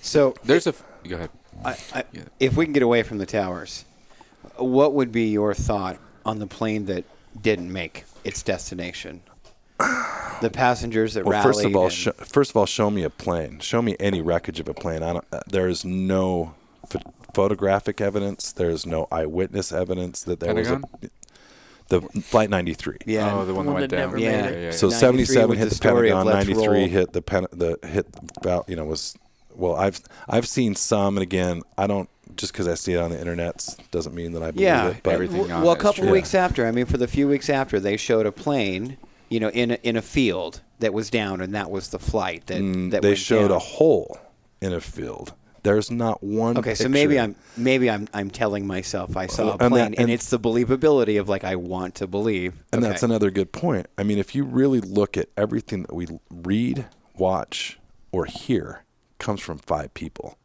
So there's go ahead. If we can get away from the towers, what would be your thought on the plane that didn't make its destination? The passengers that rallied. First of all, show me a plane. Show me any wreckage of a plane. There is no photographic evidence. There is no eyewitness evidence that there was the Flight 93. Yeah. Oh, the one that went down. Yeah. So 77 hit the Pentagon, 93 hit I've seen some, and again, I don't, just because I see it on the internet doesn't mean that I believe it. But everything on a couple weeks after, for the few weeks after, they showed a plane, in a field that was down, and that was the flight that they showed a hole in a field. There's not one. Okay, picture. so maybe I'm telling myself I saw a plane, and it's the believability of I want to believe. And that's another good point. If you really look at everything that we read, watch, or hear, comes from 5 people.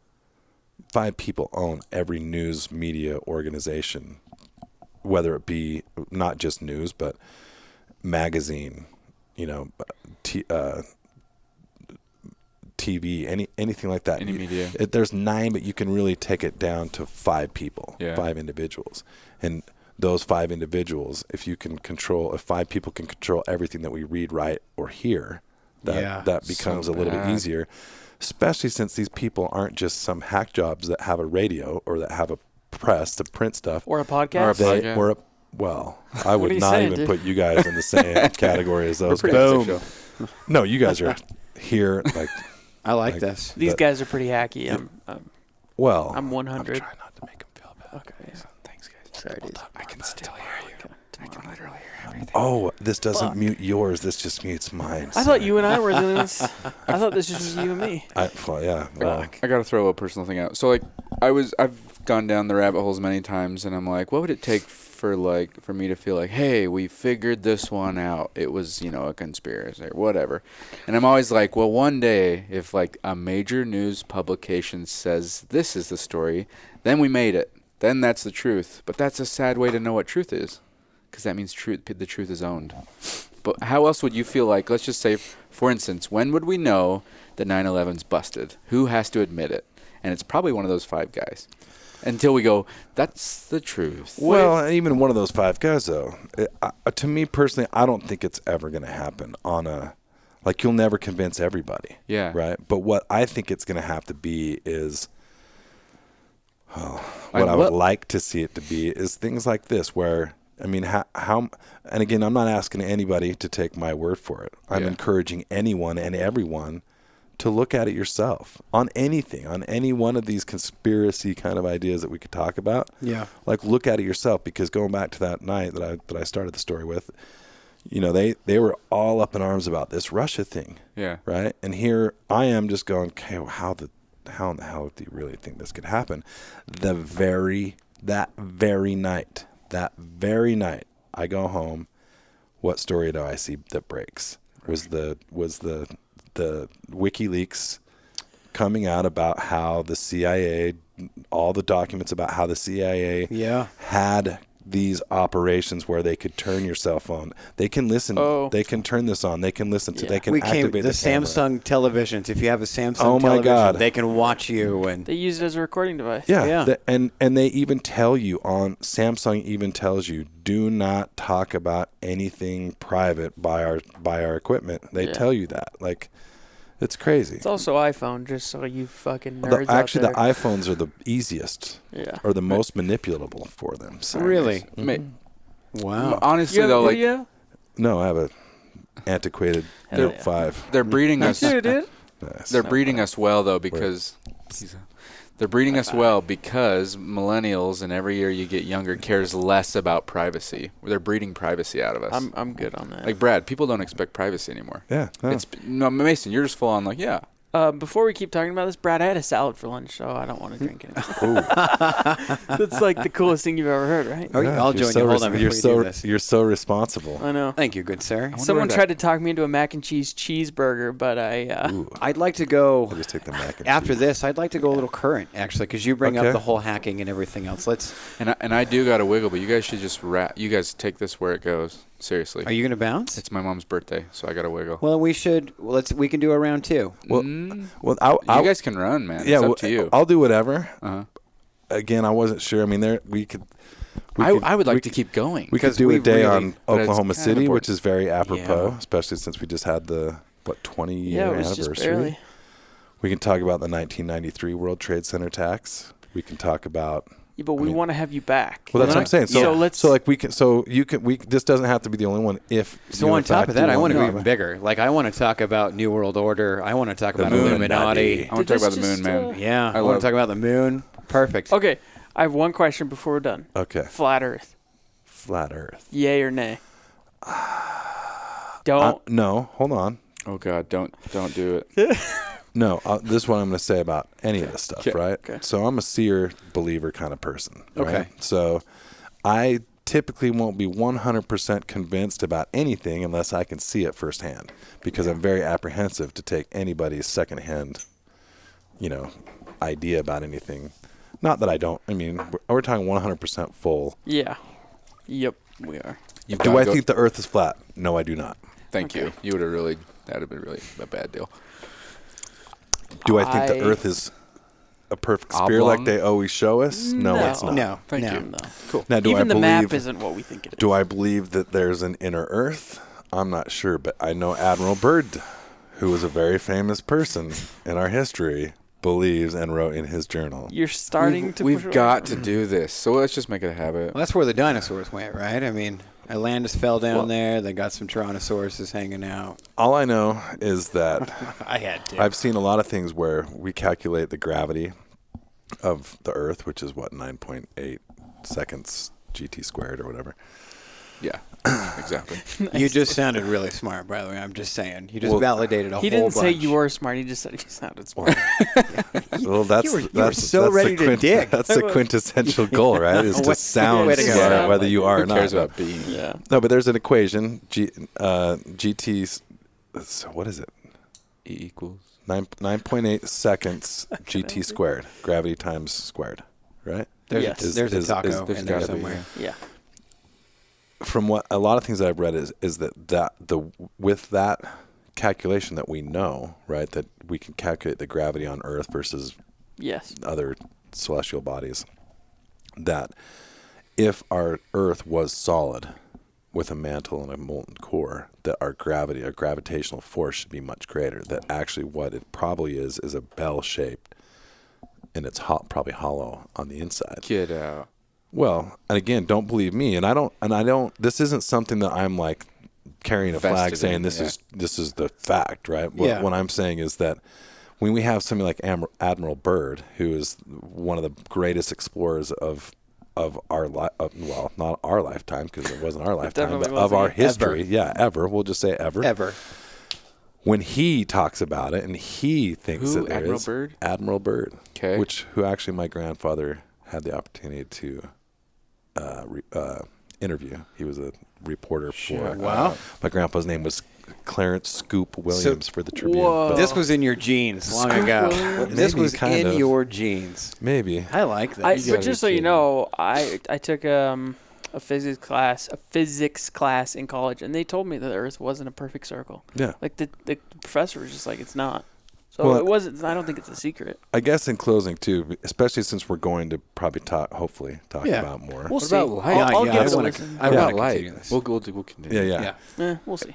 5 people own every news media organization, whether it be not just news, but magazine, TV, anything like that. Any media. There's 9, but you can really take it down to 5 people, 5 individuals. And those 5 individuals, if 5 people can control everything that we read, write, or hear, that becomes a little bit easier, especially since these people aren't just some hack jobs that have a radio or that have a press to print stuff. Or a podcast. I would not even put you guys in the same category as those guys. Boom. No, you guys are here. I like this. These guys are pretty hacky. I'm 100. I'm trying not to make them feel bad. Okay. Yeah. So, thanks, guys. Sorry, dude. I can still hear you. I can literally hear everything. Oh, this doesn't mute yours. This just mutes mine. I thought you and I were doing this. I thought this just was you and me. I got to throw a personal thing out. So, I've gone down the rabbit holes many times, and I'm like, what would it take for me to feel like, hey, we figured this one out. It was, a conspiracy or whatever. And I'm always like, well, one day if a major news publication says this is the story, then we made it. Then that's the truth. But that's a sad way to know what truth is, because that means the truth is owned. But how else would you feel like, let's just say, for instance, when would we know that 9/11's busted? Who has to admit it? And it's probably one of those 5 guys. Until we go, that's the truth. Well, even one of those 5 guys, though, to me personally, I don't think it's ever going to happen on a, like, you'll never convince everybody. Yeah. Right? But what I think it's going to have to be is, what Like I would what? like to see it to be is things like this where, I mean, how and again, I'm not asking anybody to take my word for it. I'm Yeah. encouraging anyone and everyone to look at it yourself on anything, on any one of these conspiracy kind of ideas that we could talk about. Yeah. Like, look at it yourself, because going back to that night that I started the story with, you know, they were all up in arms about this Russia thing. Yeah. Right. And here I am just going, okay, well, how in the hell do you really think this could happen? That very night, I go home. What story do I see that breaks? Was the WikiLeaks coming out about how the CIA, all the documents about how the CIA had these operations where they could turn your cell phone. They can listen. Oh. They can turn this on. They can listen to. Yeah. They can We came activate the camera. Samsung televisions. If you have a Samsung Oh my television, God. they can watch you. And They use it as a recording device. Yeah, Yeah. and they even tell you on Samsung even tells you, do not talk about anything private by our equipment. They Yeah. tell you that. Like, it's crazy. It's also iPhone, just so you fucking nerds out The there. iPhones are the easiest Yeah. or the most manipulatable for them. So. really, Wow. wow. Honestly, though, like yeah. No, I have a antiquated Hell Note yeah. 5. they're breeding us. You did? Nice. They're breeding us well, though, because they're breeding us well because millennials, and every year you get younger, cares less about privacy. They're breeding privacy out of us. I'm good on that. Like Brad, people don't expect privacy anymore. Yeah. No. No, Mason, you're just full on like, yeah. Before we keep talking about this, Brad, I had a salad for lunch, so I don't want to drink anymore. That's like the coolest thing you've ever heard, right? Oh, I'll join you. Hold on before you do this. You're so responsible. I know. Thank you, good sir. Someone tried to talk me into a mac and cheese cheeseburger, but I I'd like to go I'll just take the mac and after cheese. this. I'd like to go a little current, actually, because you bring Okay. up the whole hacking and everything else. And I do got to wiggle, but you guys should just you guys take this where it goes. Seriously. Are you going to bounce? It's my mom's birthday, so I got to wiggle. Well, we should. We can do a round 2. Well, You guys can run, man. yeah, It's up to you. I'll do whatever. Uh-huh. Again, I wasn't sure. I mean, we could. I would like to keep going. We could Because do a we day really- on but it's Oklahoma kind of City, boring. which is very apropos, Yeah. especially since we just had the 20-year yeah, it was anniversary. just barely. We can talk about the 1993 World Trade Center attacks. We can talk about. Yeah, but we want to have you back. Well, that's what I'm saying. So, let's. This doesn't have to be the only one. If So you, on in top fact, of that, do I want to want go even bigger. Like, I want to talk about New World Order. I want to talk about moon. Illuminati. I want to talk about the moon, man. Yeah, I I want love- to talk about the moon. Perfect. Okay, I have one question before we're done. Okay, Flat Earth, flat Earth. yay or nay? Don't. No, hold on. Oh God, don't do it. No, this is what I'm going to say about any of this stuff, Okay. right? Okay. So I'm a seer, believer kind of person. Right? Okay. So I typically won't be 100% convinced about anything unless I can see it firsthand, because I'm very apprehensive to take anybody's secondhand, idea about anything. Not that I don't. I mean, we're talking 100% full. Yeah. Yep, we are. You've Do gotta I go- think the Earth is flat? No, I do not. Thank you. You would have that'd have been really a bad deal. Do I think the I- Earth is a perfect sphere like Oblong? they always show us? No, No. it's not. No, Thank no. you. No. Cool. Now, do Even I the map believe? isn't what we think it is. Do I believe that there's an inner Earth? I'm not sure, but I know Admiral Byrd, who was a very famous person in our history, believes and wrote in his journal. You're starting to. We've push got away. to do this, so let's just make it a habit. Well, that's where the dinosaurs went, right? I mean, Atlantis fell down there. They got some Tyrannosauruses hanging out. All I know is that I had to. I've seen a lot of things where we calculate the gravity of the Earth, which is 9.8 seconds GT squared or whatever. Yeah, exactly. You just sounded really smart, by the way. I'm just saying. You just validated a whole He didn't say bunch. you were smart. He just said you sounded smart. Well, that's You were that's so that's ready the to dig. That's the quintessential goal, right? Is to Way- sound way to go. smart, Yeah. whether you are Who or not. cares about being? Yeah. No, but there's an equation. GT. So what is it? E equals. 9.8 seconds GT squared. Gravity times squared. Right. There's, Yes. there's a taco there's in there gotta be, somewhere. Yeah. From what a lot of things that I've read is that with that calculation that we know, right, that we can calculate the gravity on Earth versus Yes. other celestial bodies. that if our Earth was solid with a mantle and a molten core, that our gravitational force should be much greater. That actually what it probably is a bell-shaped, and it's probably hollow on the inside. Get out. Well, and again, don't believe me, and I don't. This isn't something that I'm like carrying a flag Vested saying in, this yeah. is the fact, right? Yeah. What I'm saying is that when we have something like Admiral Byrd, who is one of the greatest explorers of our well, not our lifetime, because it wasn't our lifetime, but definitely of our wasn't. history. Yeah, ever. We'll just say ever. Ever. When he talks about it, and he thinks Who, that there Admiral is Byrd? Admiral Byrd, Okay. who actually my grandfather had the opportunity to interview. He was a reporter for. Wow. My grandpa's name was Clarence Scoop Williams for the Tribune. Whoa. But This was in your genes long ago. Williams. This Maybe, was kind in of. your genes. maybe. I like that. But just so you know, I took a physics class in college, and they told me that the Earth wasn't a perfect circle. Yeah. Like the professor was just like, it's not. So Well, it wasn't. I don't think it's a secret. I guess in closing too, especially since we're going to probably hopefully talk Yeah. about more. We'll What see. about light? I'll Yeah, give I it a wanna- listen. I What wanna about light? continue this. We'll continue. Yeah. We'll see.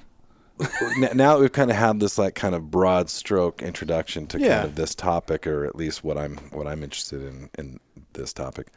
Now that we've kind of had this like kind of broad stroke introduction to Yeah. kind of this topic, or at least what I'm interested in this topic.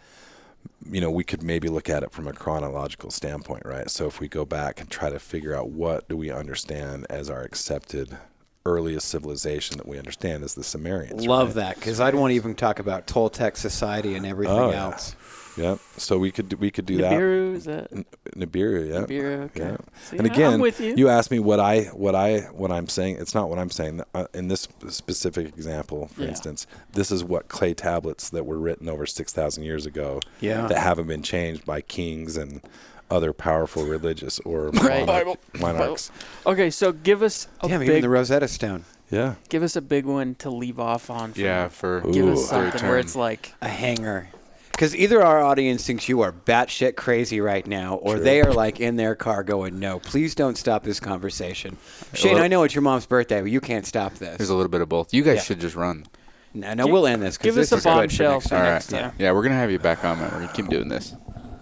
You know, we could maybe look at it from a chronological standpoint, right? So if we go back and try to figure out what do we understand as our accepted earliest civilization that we understand is the Sumerians. Love right? that, because I'd want to even talk about Toltec society and everything Oh, yeah. else. Yep. So we could do Nibiru, is that Nibiru, yeah. Nibiru? Okay. Yeah. See, And again, I'm with you. asked me what I'm saying. It's not what I'm saying. In this specific example, for Yeah. instance, this is what clay tablets that were written over 6,000 years ago Yeah. that haven't been changed by kings and other powerful religious or Right. monarchs. Okay, so give us a Damn, even big, the Rosetta Stone. Yeah. give us a big one to leave off on. Yeah, for Give Ooh. us something where it's like, A hanger. Because either our audience thinks you are batshit crazy right now, or True. they are like in their car going, no, please don't stop this conversation. Shane, Well- I know it's your mom's birthday, but you can't stop this. There's a little bit of both. You guys Yeah. should just run. No, we'll end this. 'Cause give this us a is good for bombshell next for time. next All time. Yeah, we're gonna have you back on, man. We're gonna keep doing this.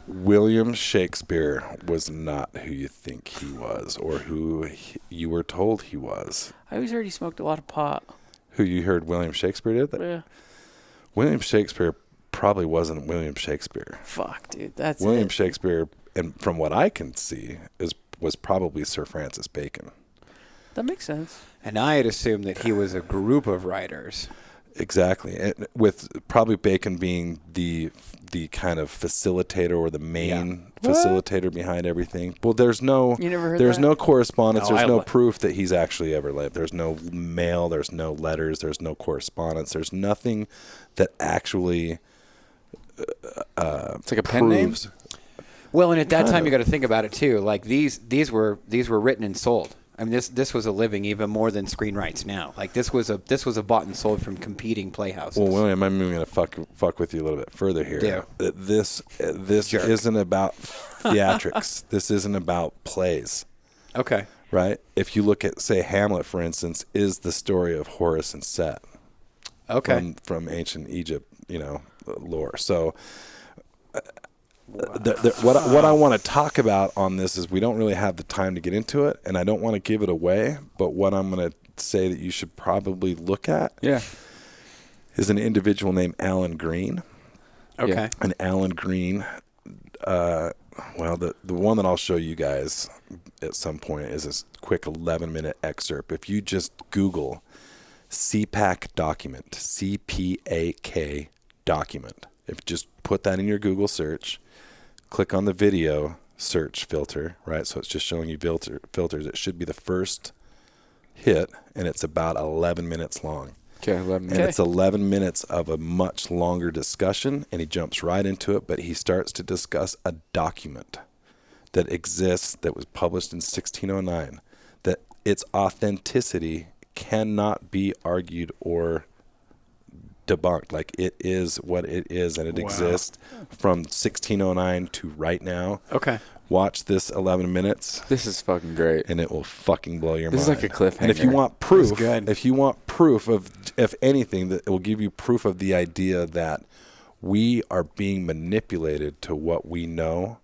William Shakespeare was not who you think he was or who you were told he was. I always heard he smoked a lot of pot. Who you heard William Shakespeare did that? Yeah. William Shakespeare probably wasn't William Shakespeare. Fuck, dude. That's William it. Shakespeare, and from what I can see, was probably Sir Francis Bacon. That makes sense. And I had assumed that he was a group of writers. Exactly, and with probably Bacon being the kind of facilitator or the main facilitator behind everything. Well, there's no You never heard there's that? no correspondence. No, There's I no li- proof that he's actually ever lived. There's no mail. There's no letters. There's no correspondence. There's nothing that actually It's like a pen name. proves. Well, and at that Kind time, of. you got to think about it too. Like these were written and sold. I mean, this was a living even more than screen rights now. Like this was a bought and sold from competing playhouses. Well, William, I'm even going to fuck with you a little bit further here. Do. That this Jerk. isn't about theatrics. This isn't about plays, Okay. right? If you look at, say, Hamlet, for instance, is the story of Horus and Set Okay. from ancient Egypt, lore. So what I want to talk about on this is we don't really have the time to get into it, and I don't want to give it away, but what I'm going to say that you should probably look at Yeah. is an individual named Alan Green. Okay. Yeah. And Alan Green, the one that I'll show you guys at some point is a quick 11-minute excerpt. If you just Google CPAC document, CPAK document, if you just put that in your Google search, click on the video search filter, right? So it's just showing you filters. It should be the first hit, and it's about 11 minutes long. Okay, 11 And minutes. it's 11 minutes of a much longer discussion, and he jumps right into it, but he starts to discuss a document that exists that was published in 1609, that its authenticity cannot be argued or debunked. Like, it is what it is, and it exists from 1609 to right now. Okay. Watch this 11 minutes, This is fucking great. and it will fucking blow your This is mind. like a cliffhanger. And if you want proof, good. if you want proof of, if anything, that it will give you proof of the idea that we are being manipulated to what we know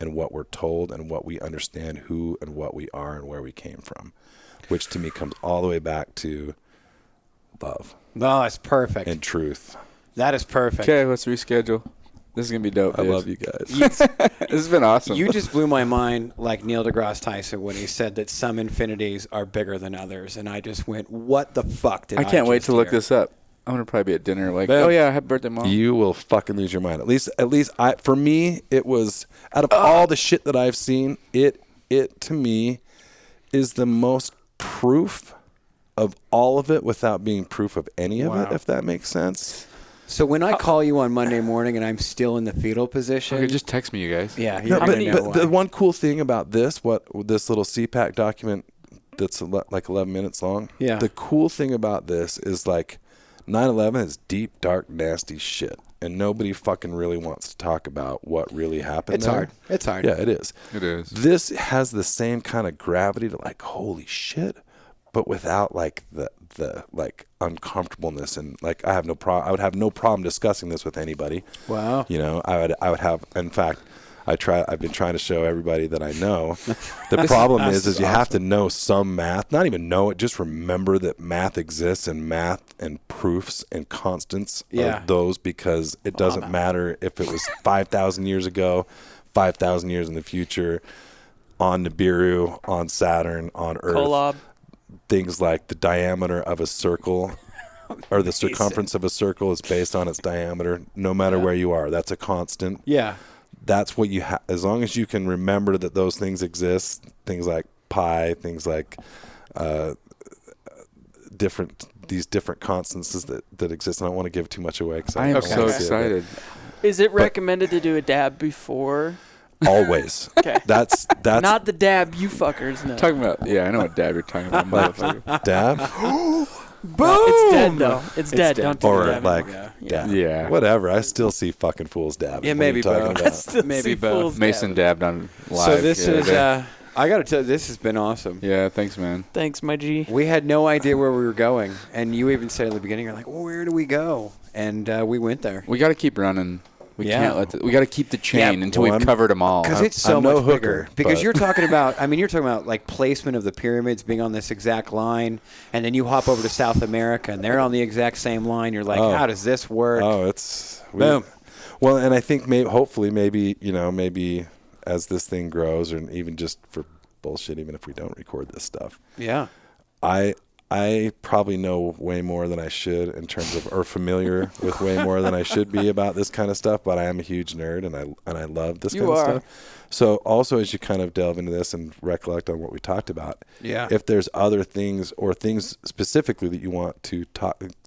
and what we're told and what we understand who and what we are and where we came from, which to me comes all the way back to love No, that's perfect. and truth. That is perfect. Okay, let's reschedule. This is going to be dope. I dude. love you guys. This has been awesome. You just blew my mind like Neil deGrasse Tyson when he said that some infinities are bigger than others. And I just went, what the fuck did I I can't wait just to look hear? this up. I'm going to probably be at dinner like, Boom. oh, yeah, happy birthday, Mom. You will fucking lose your mind. At least for me, it was, out of all the shit that I've seen, it to me is the most proof of all of it without being proof of any of it, if that makes sense. So when I call you on Monday morning and I'm still in the fetal position. Okay, just text me, you guys. Yeah, No, you're gonna know but the why. one cool thing about this little CPAC document that's like 11 minutes long. Yeah. The cool thing about this is like 9/11 is deep, dark, nasty shit, and nobody fucking really wants to talk about what really happened. It's there. hard. It's hard. Yeah, it is. It is. This has the same kind of gravity to like holy shit, but without like the like uncomfortableness and like I would have no problem discussing this with anybody. Wow. You know, I would have. In fact, I've been trying to show everybody that I know. The problem is you have to know some math. Not even know it. Just remember that math exists and math and proofs and constants Yeah. are those, because it doesn't matter if it was 5,000 years ago, 5,000 years in the future, on Nibiru, on Saturn, on Earth. Kolob. Things like the diameter of a circle or the circumference of a circle is based on its diameter, no matter where you are. That's a constant. Yeah. That's what you have. As long as you can remember that those things exist, things like pi, things like these different constants that exist. And I don't want to give too much away because I am don't so wanna see it, but excited. Is it recommended to do a dab before? Always. Okay. That's Not the dab, you fuckers. No. Talking about, yeah, I know what dab you're talking about, motherfucker. dab No, it's dead though. It's dead. dead. Don't do or the dab. like Yeah. dab. Yeah. Whatever. I still see fucking fools dab. Yeah, What are you maybe talking both. about? Still Maybe see both. fools Mason dabbing. dabbed on live. So this the other is, day. I got to tell you, this has been awesome. Yeah, thanks, man. Thanks, my G. We had no idea where we were going. And you even said at the beginning, you're like, well, where do we go? And we went there. We got to keep running. We Yeah. can't we got to keep the chain Yeah, until well, we've I'm- covered them all. Because it's so I'm no much hooker, bigger. Because but- you're talking about, you're talking about like placement of the pyramids being on this exact line, and then you hop over to South America and they're on the exact same line. You're like, Oh. how does this work? Oh, it's Boom. Well, and I think hopefully maybe as this thing grows, or even just for bullshit, even if we don't record this stuff, Yeah. I probably know way more than I should in terms of, or familiar with way more than I should be about this kind of stuff. But I am a huge nerd, and I love this You kind of are. stuff. So also, as you kind of delve into this and recollect on what we talked about, Yeah. if there's other things or things specifically that you want to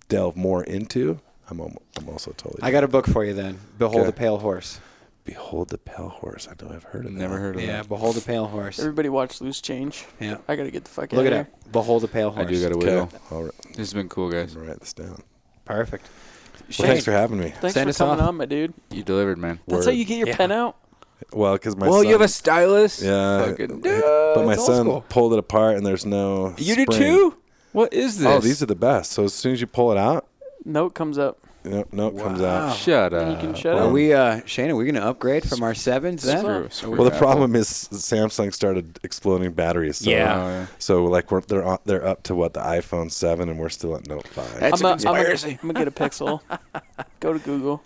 delve more into, I'm also totally. I got a book for you then. Behold Okay. the Pale Horse. Behold the Pale Horse. I know I've heard of that. Never heard of Yeah, that. Behold the Pale Horse. Everybody watch Loose Change. Yeah. I gotta get the fuck Look out it of up. here. Behold the Pale I Horse. do got a Okay. wheel. All right. This has been cool, guys. I'm gonna write this down. Perfect. Well, Shane, thanks for having me. Thanks Send for us coming off. on, my dude. You delivered, man. That's Word. how you get your Yeah. pen out? Well, because my Well, son, you have a stylus? yeah, Fucking but my it's old son school. pulled it apart and there's no. You do spring. too? What is this? Oh, these are the best. So as soon as you pull it out, Note comes up. note comes Wow. out. Shut And you up. can shut Are up. we, Shane, are we going to upgrade from our 7s then? Screw Well, the Apple. problem is Samsung started exploding batteries. So, Yeah. Oh, yeah. So like they're up to what, the iPhone 7 and we're still at Note 5. That's a I'm conspiracy. gonna get a Pixel. Go to Google.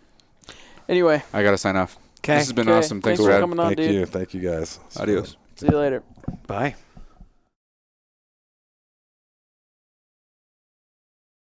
Anyway, I got to sign off. 'Kay. This has been Okay. awesome. Thanks, Thanks for Brad. coming on, Thank dude. you. Thank you guys. Adios. See you later. Bye.